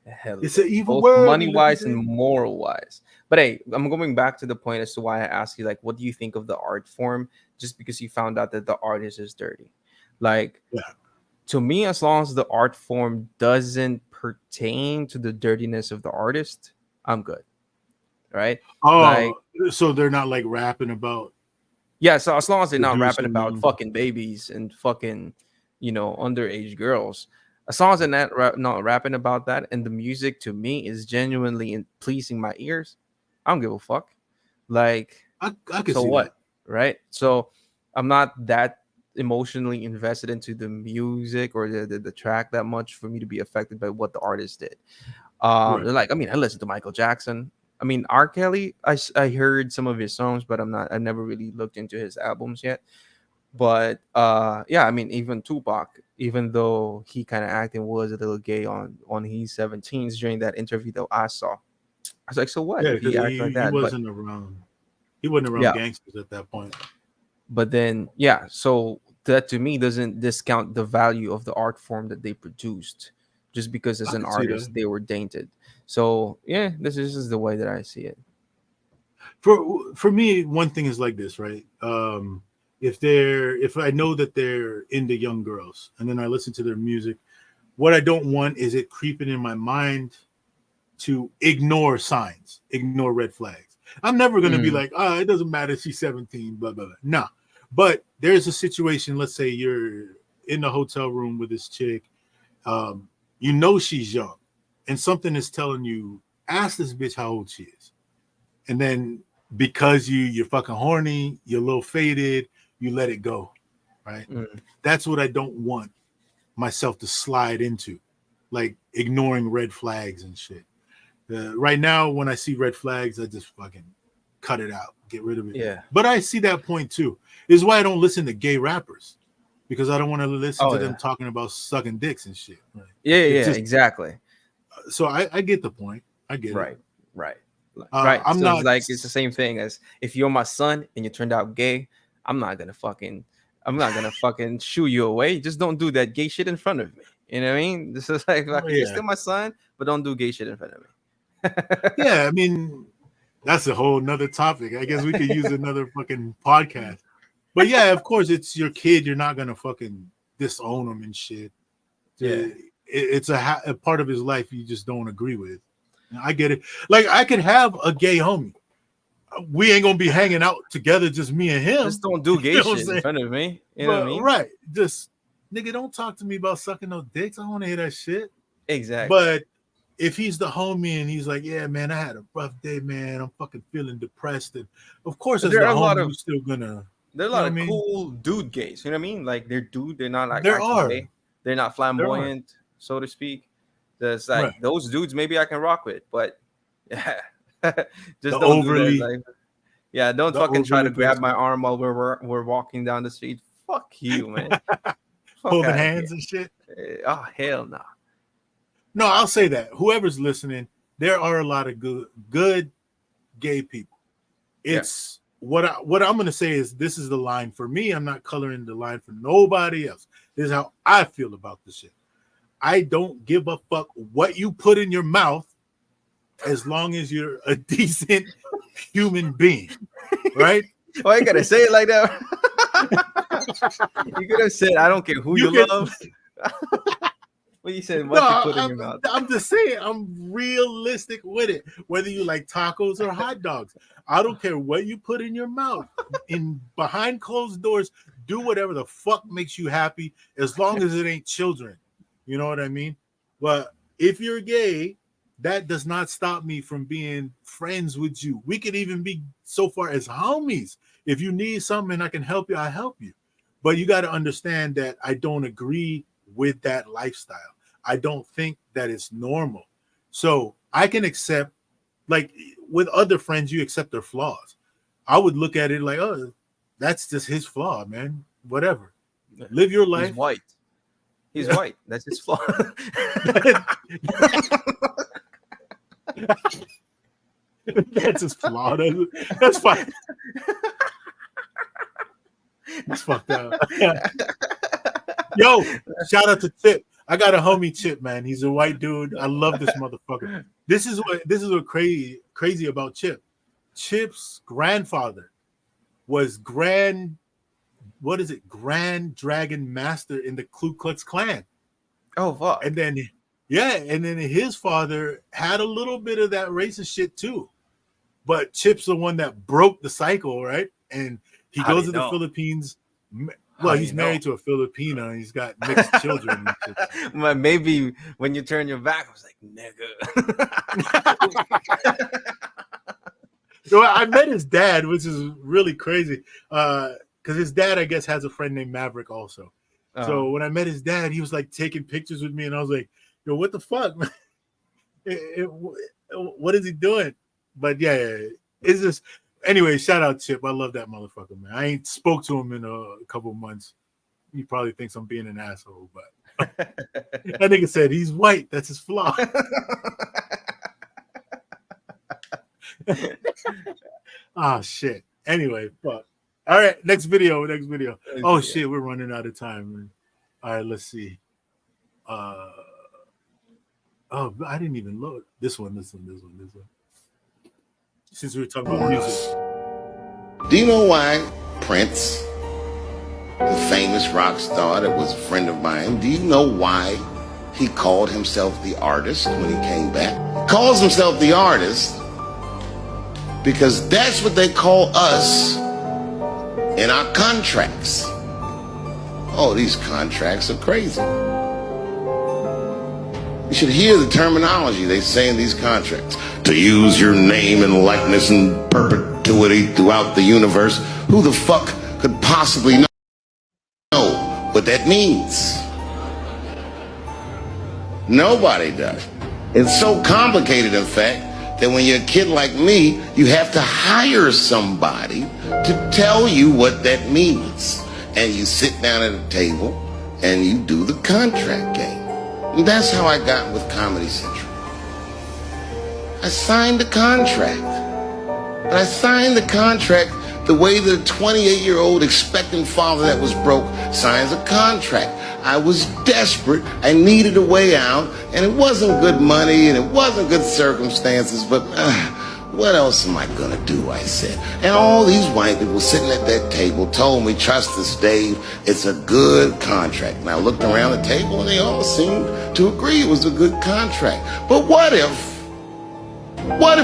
Hell, It's an evil both world. money wise and moral wise. But hey, I'm going back to the point as to why I asked you, like, what do you think of the art form? Just because you found out that the artist is dirty, like, to me, as long as the art form doesn't pertain to the dirtiness of the artist, I'm good. Right? Oh, like, so they're not like rapping about. Yeah, so as long as they're not rapping about them. fucking babies and fucking, underage girls. As long as they're not rapping about that, and the music to me is genuinely pleasing my ears, I don't give a fuck. Like, I can so see what, that. right? So I'm not that emotionally invested into the music or the track that much for me to be affected by what the artist did. Right. Like, I mean, I listen to Michael Jackson. I mean, R. Kelly, I heard some of his songs, but I've never really looked into his albums yet. But yeah, I mean, even Tupac, even though he kind of acting was a little gay on his 17s during that interview that I saw, I was like, so what Yeah, if he because acts like he that? wasn't around. He wasn't around gangsters at that point. But then, yeah, so that to me doesn't discount the value of the art form that they produced, just because as an artist they were tainted. So yeah, this is the way that I see it. For me, one thing is like this, right? If I know that they're into young girls and then I listen to their music, what I don't want is it creeping in my mind to ignore signs, ignore red flags. I'm never going to be like, it doesn't matter, she's 17, blah, blah, blah. No. But there's a situation, let's say you're in the hotel room with this chick, she's young, and something is telling you, ask this bitch how old she is. And then because you're fucking horny, you're a little faded, you let it go, right? That's what I don't want myself to slide into, like ignoring red flags and shit. Right now, when I see red flags, I just fucking cut it out, get rid of it. Yeah. But I see that point too. This is why I don't listen to gay rappers, because I don't want to listen to them talking about sucking dicks and shit. Right? Yeah, exactly. So I get the point. I get it. Right. I'm so not it's the same thing as if you're my son and you turned out gay. I'm not gonna fucking shoo you away. Just don't do that gay shit in front of me. You know what I mean? This is like, you're still my son, but don't do gay shit in front of me. Yeah, I mean, that's a whole nother topic. I guess we could use another fucking podcast. But yeah, of course, it's your kid. You're not gonna fucking disown him and shit. Yeah, it's a part of his life you just don't agree with. I get it. Like, I could have a gay homie. We ain't gonna be hanging out together, just me and him. Just don't do gay shit in front of me. You know what I mean? Right. Just, nigga, don't talk to me about sucking no dicks. I don't want to hear that shit. Exactly. But if he's the homie and he's like, yeah, man, I had a rough day, man. I'm fucking feeling depressed. And of course, as the homie, you're still gonna. There are a lot of cool dude gays. You know what I mean? Like, they're dude. They're not like there are. Gay. They're not flamboyant, so to speak. There's like those dudes. Maybe I can rock with, but yeah, just don't do that. Like, yeah, don't fucking try to grab my arm while we're walking down the street. Fuck you, man. Holding hands and shit. Oh, hell no. No, I'll say that. Whoever's listening, there are a lot of good gay people. It's what I'm gonna say is, this is the line for me. I'm not coloring the line for nobody else. This is how I feel about this shit. I don't give a fuck what you put in your mouth, as long as you're a decent human being, right? Why you gotta say it like that? You could have said, I don't care who you love. Well, you said what you put in your mouth. I'm just saying, I'm realistic with it. Whether you like tacos or hot dogs, I don't care what you put in your mouth. In behind closed doors, do whatever the fuck makes you happy, as long as it ain't children. You know what I mean? But if you're gay, that does not stop me from being friends with you. We could even be so far as homies. If you need something, I can help you. I help you. But you got to understand that I don't agree with that lifestyle. I don't think that it's normal. So I can accept, like with other friends, you accept their flaws. I would look at it like, oh, that's just his flaw, man. Whatever. Live your life. He's white. He's white. That's his flaw. That's his flaw. That's fine. That's fucked up. Yo, shout out to Chip. I got a homie Chip, man. He's a white dude. I love this motherfucker. This is what crazy about Chip. Chip's grandfather was Grand Dragon Master in the Ku Klux Klan. Oh fuck. And then his father had a little bit of that racist shit too. But Chip's the one that broke the cycle, right? And he goes to the Philippines. Well, he's married to a Filipino and he's got mixed children. Well, maybe when you turn your back, I was like, nigga. So I met his dad, which is really crazy. Because his dad, I guess, has a friend named Maverick also. So when I met his dad, he was like taking pictures with me, and I was like, yo, what the fuck, man? What is he doing? But yeah, it's just anyway, shout out Chip. I love that motherfucker, man. I ain't spoke to him in a couple of months. He probably thinks I'm being an asshole, but that nigga said he's white. That's his flaw. Oh shit. Anyway, fuck. All right, next video. Oh shit, we're running out of time, man. All right, let's see. I didn't even load this one. Since we were talking about music. Do you know why Prince, the famous rock star that was a friend of mine, do you know why he called himself the artist when he came back? He calls himself the artist because that's what they call us in our contracts. Oh, these contracts are crazy. You should hear the terminology they say in these contracts. To use your name and likeness in perpetuity throughout the universe. Who the fuck could possibly know what that means? Nobody does. It's so complicated, in fact, that when you're a kid like me, you have to hire somebody to tell you what that means. And you sit down at a table and you do the contract game. And that's how I got with Comedy Central. I signed the contract. But I signed the contract the way that a 28-year-old expectant father that was broke signs a contract. I was desperate. I needed a way out. And it wasn't good money and it wasn't good circumstances. But what else am I going to do, I said. And all these white people sitting at that table told me, trust us, Dave, it's a good contract. And I looked around the table and they all seemed to agree it was a good contract. But what if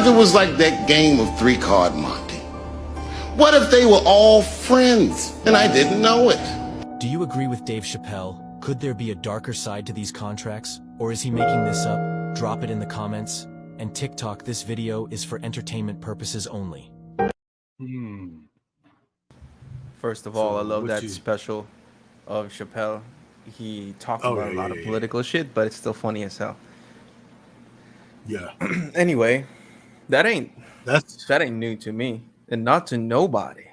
it was like that game of three-card Monte? What if they were all friends and I didn't know it? Do you agree with Dave Chappelle? Could there be a darker side to these contracts? Or is he making this up? Drop it in the comments. And TikTok, this video is for entertainment purposes only. First of all, I love that special of Chappelle. He talked about a lot of political shit, but it's still funny as hell. Yeah. Anyway, that ain't new to me, and not to nobody.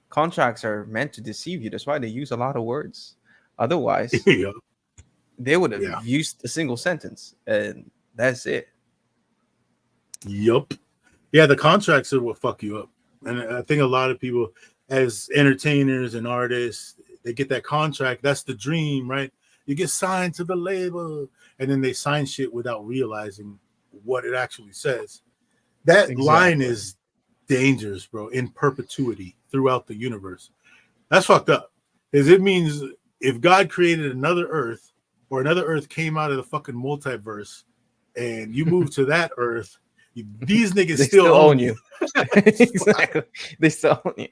Contracts are meant to deceive you. That's why they use a lot of words. Otherwise, they would have used a single sentence, and that's it. Yup. Yeah, the contracts are what fuck you up. And I think a lot of people, as entertainers and artists, they get that contract. That's the dream, right? You get signed to the label, and then they sign shit without realizing what it actually says. That line is dangerous, bro, in perpetuity throughout the universe. That's fucked up. Because it means if God created another Earth, or another Earth came out of the fucking multiverse, and you move to that Earth, these niggas still own you. Exactly. They still own you.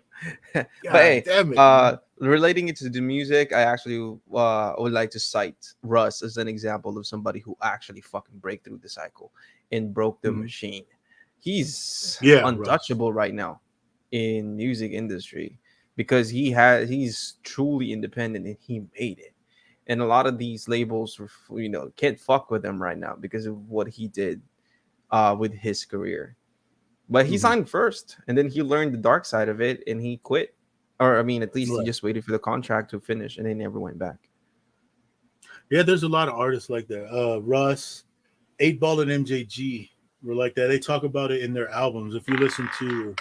But hey, damn it, relating it to the music, I actually would like to cite Russ as an example of somebody who actually fucking break through the cycle and broke the machine. He's untouchable right now in music industry because he's truly independent and he made it. And a lot of these labels, can't fuck with him right now because of what he did with his career. But he signed first, and then he learned the dark side of it, and he quit. Or I mean, at least he Right. just waited for the contract to finish, and they never went back. Yeah, there's a lot of artists like that. Russ, 8 Ball, and MJG were like that. They talk about it in their albums. If you listen to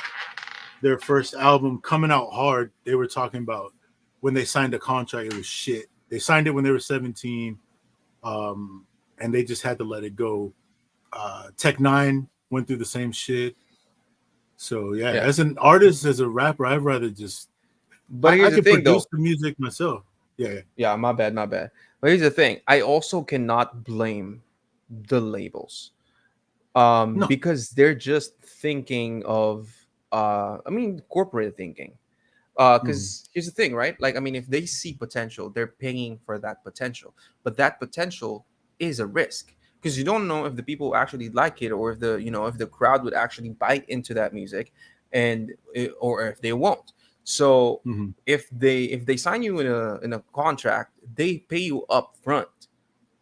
their first album, Coming Out Hard, they were talking about when they signed the contract, it was shit. They signed it when they were 17, and they just had to let it go. Tech Nine went through the same shit. So yeah, as an artist, as a rapper, I'd rather just. But I here's the could thing, produce though. the music myself. Yeah. Yeah, my bad. But here's the thing: I also cannot blame the labels, No. because they're just thinking of, corporate thinking. Mhm. Because here's the thing, right? Like, I mean, if they see potential, they're paying for that potential. But that potential is a risk because you don't know if the people actually like it or if the crowd would actually bite into that music, or if they won't. So Mhm. if they sign you in a contract, they pay you up front.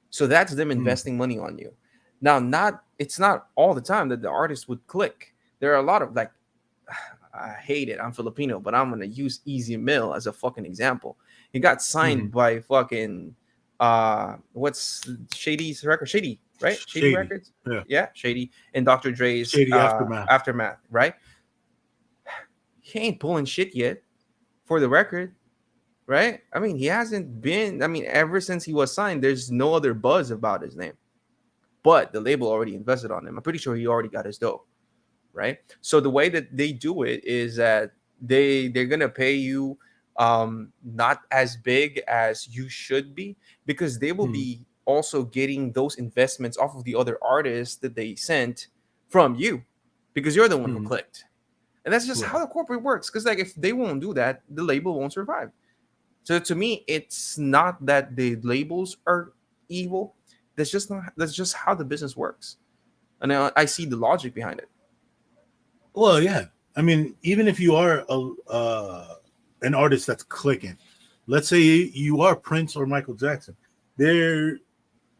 So that's them Mhm. investing money on you. Now, it's not all the time that the artist would click. There are a lot of, like, I hate it. I'm Filipino, but I'm gonna use Easy Mill as a fucking example. He got signed Mhm. by fucking what's Shady's record? Shady, right? Shady Shady. Records. Yeah. Yeah, Shady and Dr. Dre's Shady Aftermath. Aftermath, right? He ain't pulling shit yet for the record, right? I mean, he hasn't been. I mean, ever since he was signed, there's no other buzz about his name. But the label already invested on him. I'm pretty sure he already got his dough, right? So the way that they do it is that they're gonna pay you not as big as you should be because they will Mhm. be also getting those investments off of the other artists that they sent from you because you're the one who Mhm. clicked. And that's just how Right. the corporate works. Because, like, if they won't do that, the label won't survive. So to me, it's not that the labels are evil. That's just how the business works. And I see the logic behind it. Well, yeah. I mean, even if you are an artist that's clicking, let's say you are Prince or Michael Jackson, there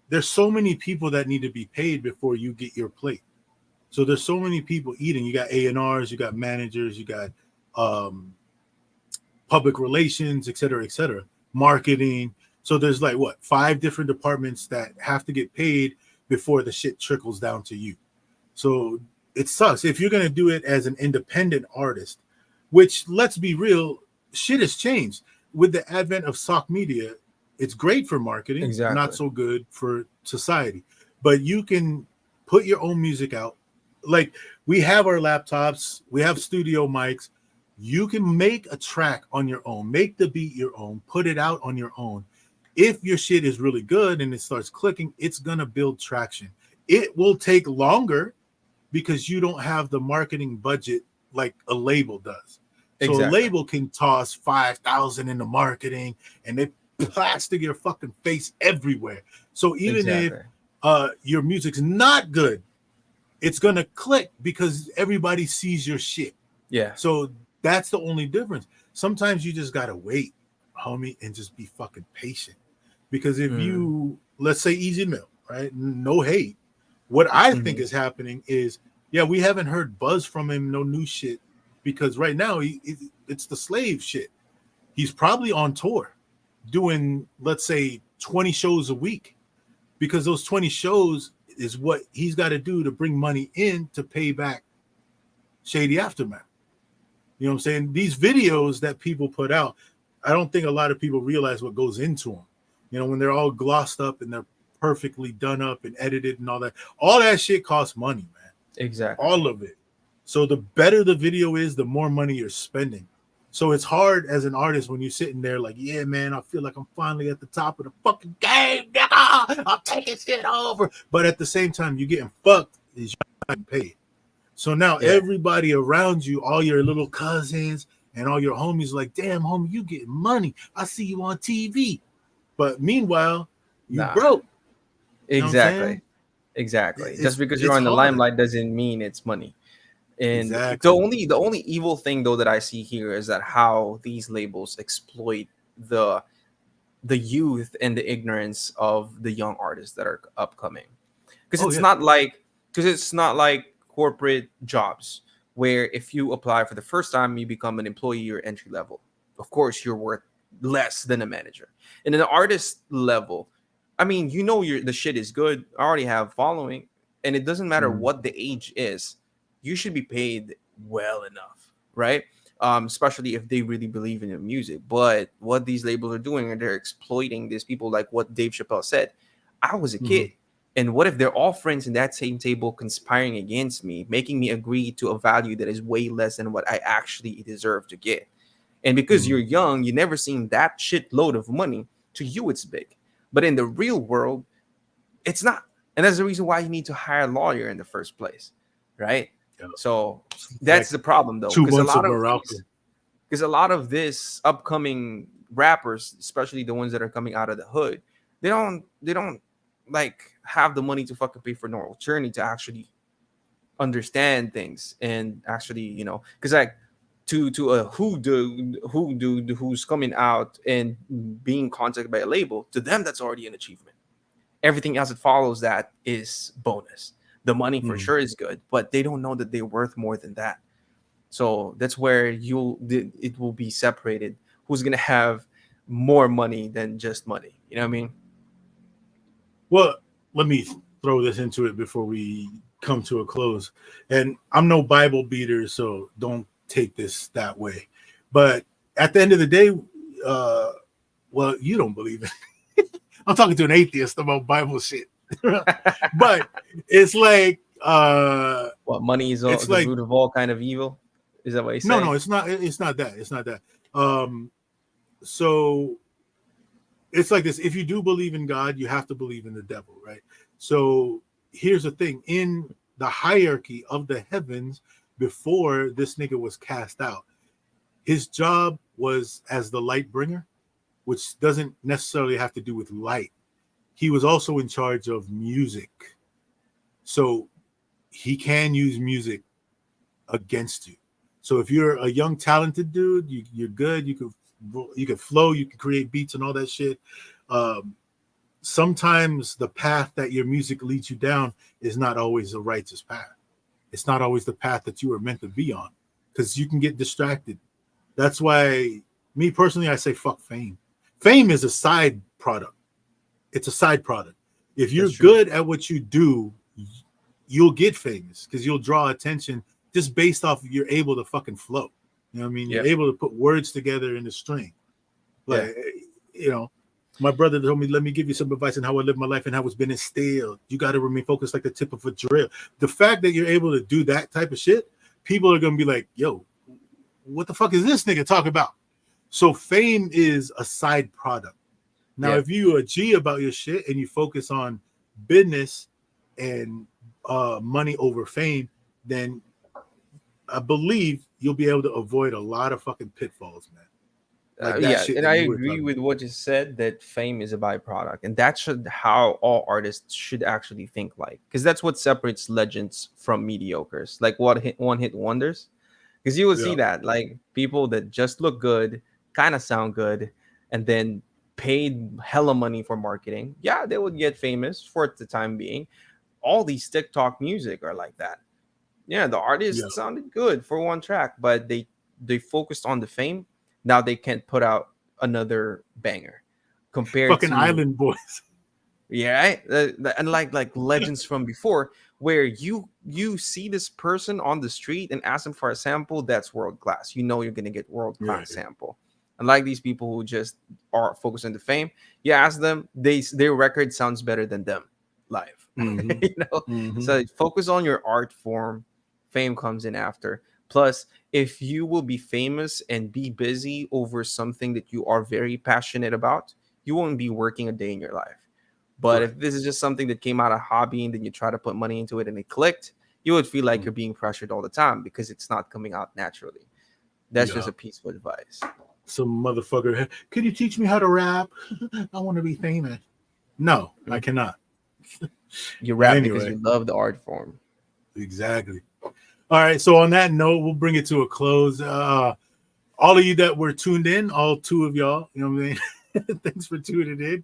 there's so many people that need to be paid before you get your plate. So there's so many people eating. You got A&Rs, you got managers, you got um, public relations, et cetera, marketing. So there's like what 5 different departments that have to get paid before the shit trickles down to you. So it sucks if you're gonna do it as an independent artist, which let's be real, shit has changed with the advent of sock media. It's great for marketing, not Exactly. so good for society. But you can put your own music out. Like we have our laptops, we have studio mics. You can make a track on your own, make the beat your own, put it out on your own. If your shit is really good and it starts clicking, it's gonna build traction. It will take longer because you don't have the marketing budget like a label does. So a Exactly. label can toss 5,000 into marketing and they plastic your fucking face everywhere. So even if Exactly. your music's not good, it's gonna click because everybody sees your shit. Yeah. So that's the only difference. Sometimes you just gotta wait, homie, and just be fucking patient. Because if Mm. you, let's say Easy Mill, right? No hate. What I think Mhm. is happening is, yeah, we haven't heard buzz from him, no new shit, because right now it's the slave shit. He's probably on tour doing, let's say, 20 shows a week because those 20 shows is what he's got to do to bring money in to pay back Shady Aftermath. You know what I'm saying? These videos that people put out, I don't think a lot of people realize what goes into them. You know, when they're all glossed up and they're perfectly done up and edited and all that shit costs money, man. Exactly. All of it. So the better the video is, the more money you're spending. So it's hard as an artist when you're sitting there like, yeah, man, I feel like I'm finally at the top of the fucking game, nigga. I'm taking shit over. But at the same time, you're getting fucked is you're not paid. So now Yeah. everybody around you, all your little cousins and all your homies, like, damn, homie, you getting money. I see you on TV. But meanwhile, you Nah. broke. You know what I'm saying? Exactly. Exactly. Just because you're It's on the hard. limelight doesn't mean it's money. And Exactly. the only evil thing though that I see here is that how these labels exploit the youth and the ignorance of the young artists that are upcoming. Because Oh it's yeah. not like corporate jobs where if you apply for the first time you become an employee or entry level. Of course, you're worth less than a manager. And in the artist level, I mean, you know, the shit is good. I already have following, and it doesn't matter Mhm. what the age is. You should be paid well enough, right? Especially if they really believe in your music. But what these labels are doing, they're exploiting these people, like what Dave Chappelle said. I was a Mhm. kid. And what if they're all friends in that same table conspiring against me, making me agree to a value that is way less than what I actually deserve to get? And because you're Mhm. young, you never seen that shitload of money. To you, it's big. But in the real world, it's not. And that's the reason why you need to hire a lawyer in the first place, right? Yeah. So It's that's like the problem though, 2 months of Morocco. because a lot of this upcoming rappers, especially the ones that are coming out of the hood, they don't like have the money to fucking pay for normal journey to actually understand things and actually, because like to a who dude who's coming out and being contacted by a label, to them that's already an achievement. Everything else that follows that is bonus. The money for Mhm. sure is good, but they don't know that they're worth more than that. So that's where it will be separated. Who's gonna have more money than just money? You know what I mean? Well, let me throw this into it before we come to a close. And I'm no Bible beater, so don't take this that way. But at the end of the day, uh, well, you don't believe it. I'm talking to an atheist about Bible shit. But it's like What, money is it's the like root of all kind of evil? Is that what you no, say? it's not that. It's not that. So it's like this: if you do believe in God, you have to believe in the devil, right? So here's the thing: in the hierarchy of the heavens, before this nigga was cast out, his job was as the light bringer, which doesn't necessarily have to do with light. He was also in charge of music, so he can use music against you. So if you're a young talented dude, you're good. You could flow, you can create beats and all that shit. Um, Sometimes the path that your music leads you down is not always the righteous path. It's not always the path that you were meant to be on, because you can get distracted. That's why, me personally, I say fuck fame. Fame is a side product. It's a side product. If you're That's true. good at what you do, you'll get famous because you'll draw attention just based off of you're able to fucking flow. You know what I mean? You're Yeah, able to put words together in a string. yeah, Like, you know, my brother told me, let me give you some advice on how I live my life and how it's been instilled. You got to remain focused like the tip of a drill. The fact that you're able to do that type of shit, people are going to be like, yo, what the fuck is this nigga talking about? So fame is a side product. Now, yeah. if you are a G about your shit and you focus on business and money over fame, then I believe you'll be able to avoid a lot of fucking pitfalls, man. Like that Yeah, shit and that I you were agree talking with about. what you said that fame is a byproduct, and that should how all artists should actually think like, because that's what separates legends from mediocres, like one hit wonders. Because you will see Yeah. that like people that just look good, kind of sound good, and then paid hella money for marketing. Yeah, they would get famous for the time being. All these TikTok music are like that. Yeah, the Yeah. artist sounded good for one track, but they focused on the fame. Now they can't put out another banger compared Fucking to, Island Boys. yeah, right? And like legends from before, where you see this person on the street and ask them for a sample, that's world class. You know you're gonna get world Right. class sample. Unlike these people who just are focused on the fame, you ask them, their record sounds better than them live. Mm-hmm. you know, Mm-hmm. so focus on your art form. Fame comes in after. Plus, if you will be famous and be busy over something that you are very passionate about, you won't be working a day in your life. But Right. if this is just something that came out of hobby and then you try to put money into it and it clicked, you would feel like Mm. you're being pressured all the time because it's not coming out naturally. That's just Yeah. a piece of advice. Some motherfucker. Can you teach me how to rap? I want to be famous. No, I Mhm. cannot. You But rap because anyway, you love the art form. exactly. All right. So on that note, we'll bring it to a close. All of you that were tuned in, all two of y'all, you know what I mean? Thanks for tuning in.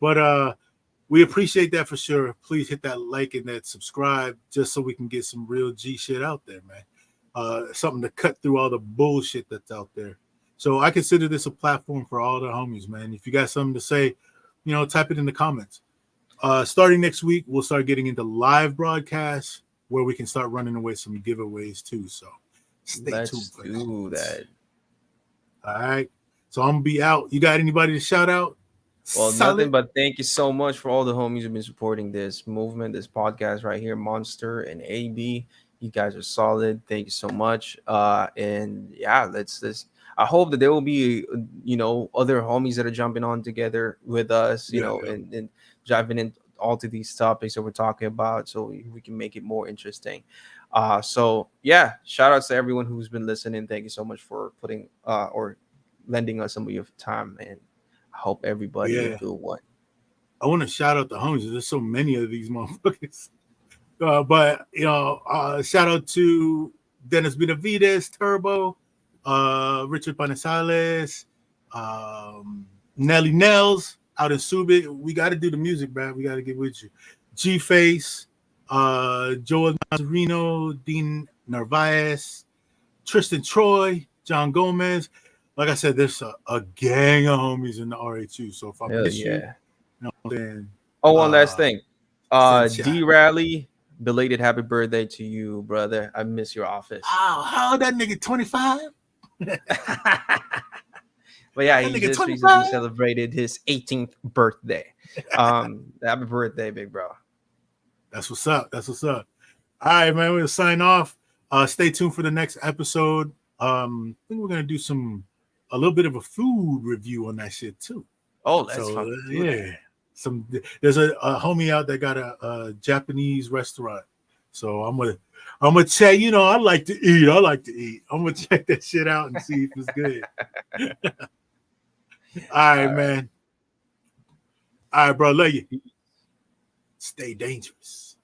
But we appreciate that for sure. Please hit that like and that subscribe just so we can get some real G shit out there, man. Something to cut through all the bullshit that's out there. So I consider this a platform for all the homies, man. If you got something to say, you know, type it in the comments. Starting next week, we'll start getting into live broadcasts where we can start running away some giveaways too. So stay tuned for that. All right. So I'm gonna be out. You got anybody to shout out? Well, nothing but thank you so much for all the homies who've been supporting this movement, this podcast right here, Monster and AB. You guys are solid. Thank you so much. And yeah, let's. I hope that there will be, you know, other homies that are jumping on together with us, you know, and diving in all to these topics that we're talking about, so we can make it more interesting. So yeah, shout outs to everyone who's been listening. Thank you so much for putting or lending us some of your time, and I hope everybody a good one. I want to shout out the homies. There's so many of these motherfuckers. But you know, shout out to Dennis Benavides, Turbo, Richard Panesales, Nelly Nels out in Subic. We got to do the music, man. We got to get with you. G Face, Joel Nazarino, Dean Narvaez, Tristan Troy, John Gomez. Like I said, there's a gang of homies in the RHU. So if I miss you, you know what I'm saying? Oh, one last thing. D Rally, belated happy birthday to you, brother. I miss your office. Oh, how that nigga 25? But yeah, he just recently celebrated his 18th birthday. Happy birthday, big bro. That's what's up. That's what's up. All right, man. We'll sign off. Stay tuned for the next episode. I think we're gonna do a little bit of a food review on that shit too. Oh, that's fun. There's a homie out that got a Japanese restaurant. So I'm gonna check. You know, I like to eat. I'm gonna check that shit out and see if it's good. All right, man. All right, bro. Love you. Stay dangerous.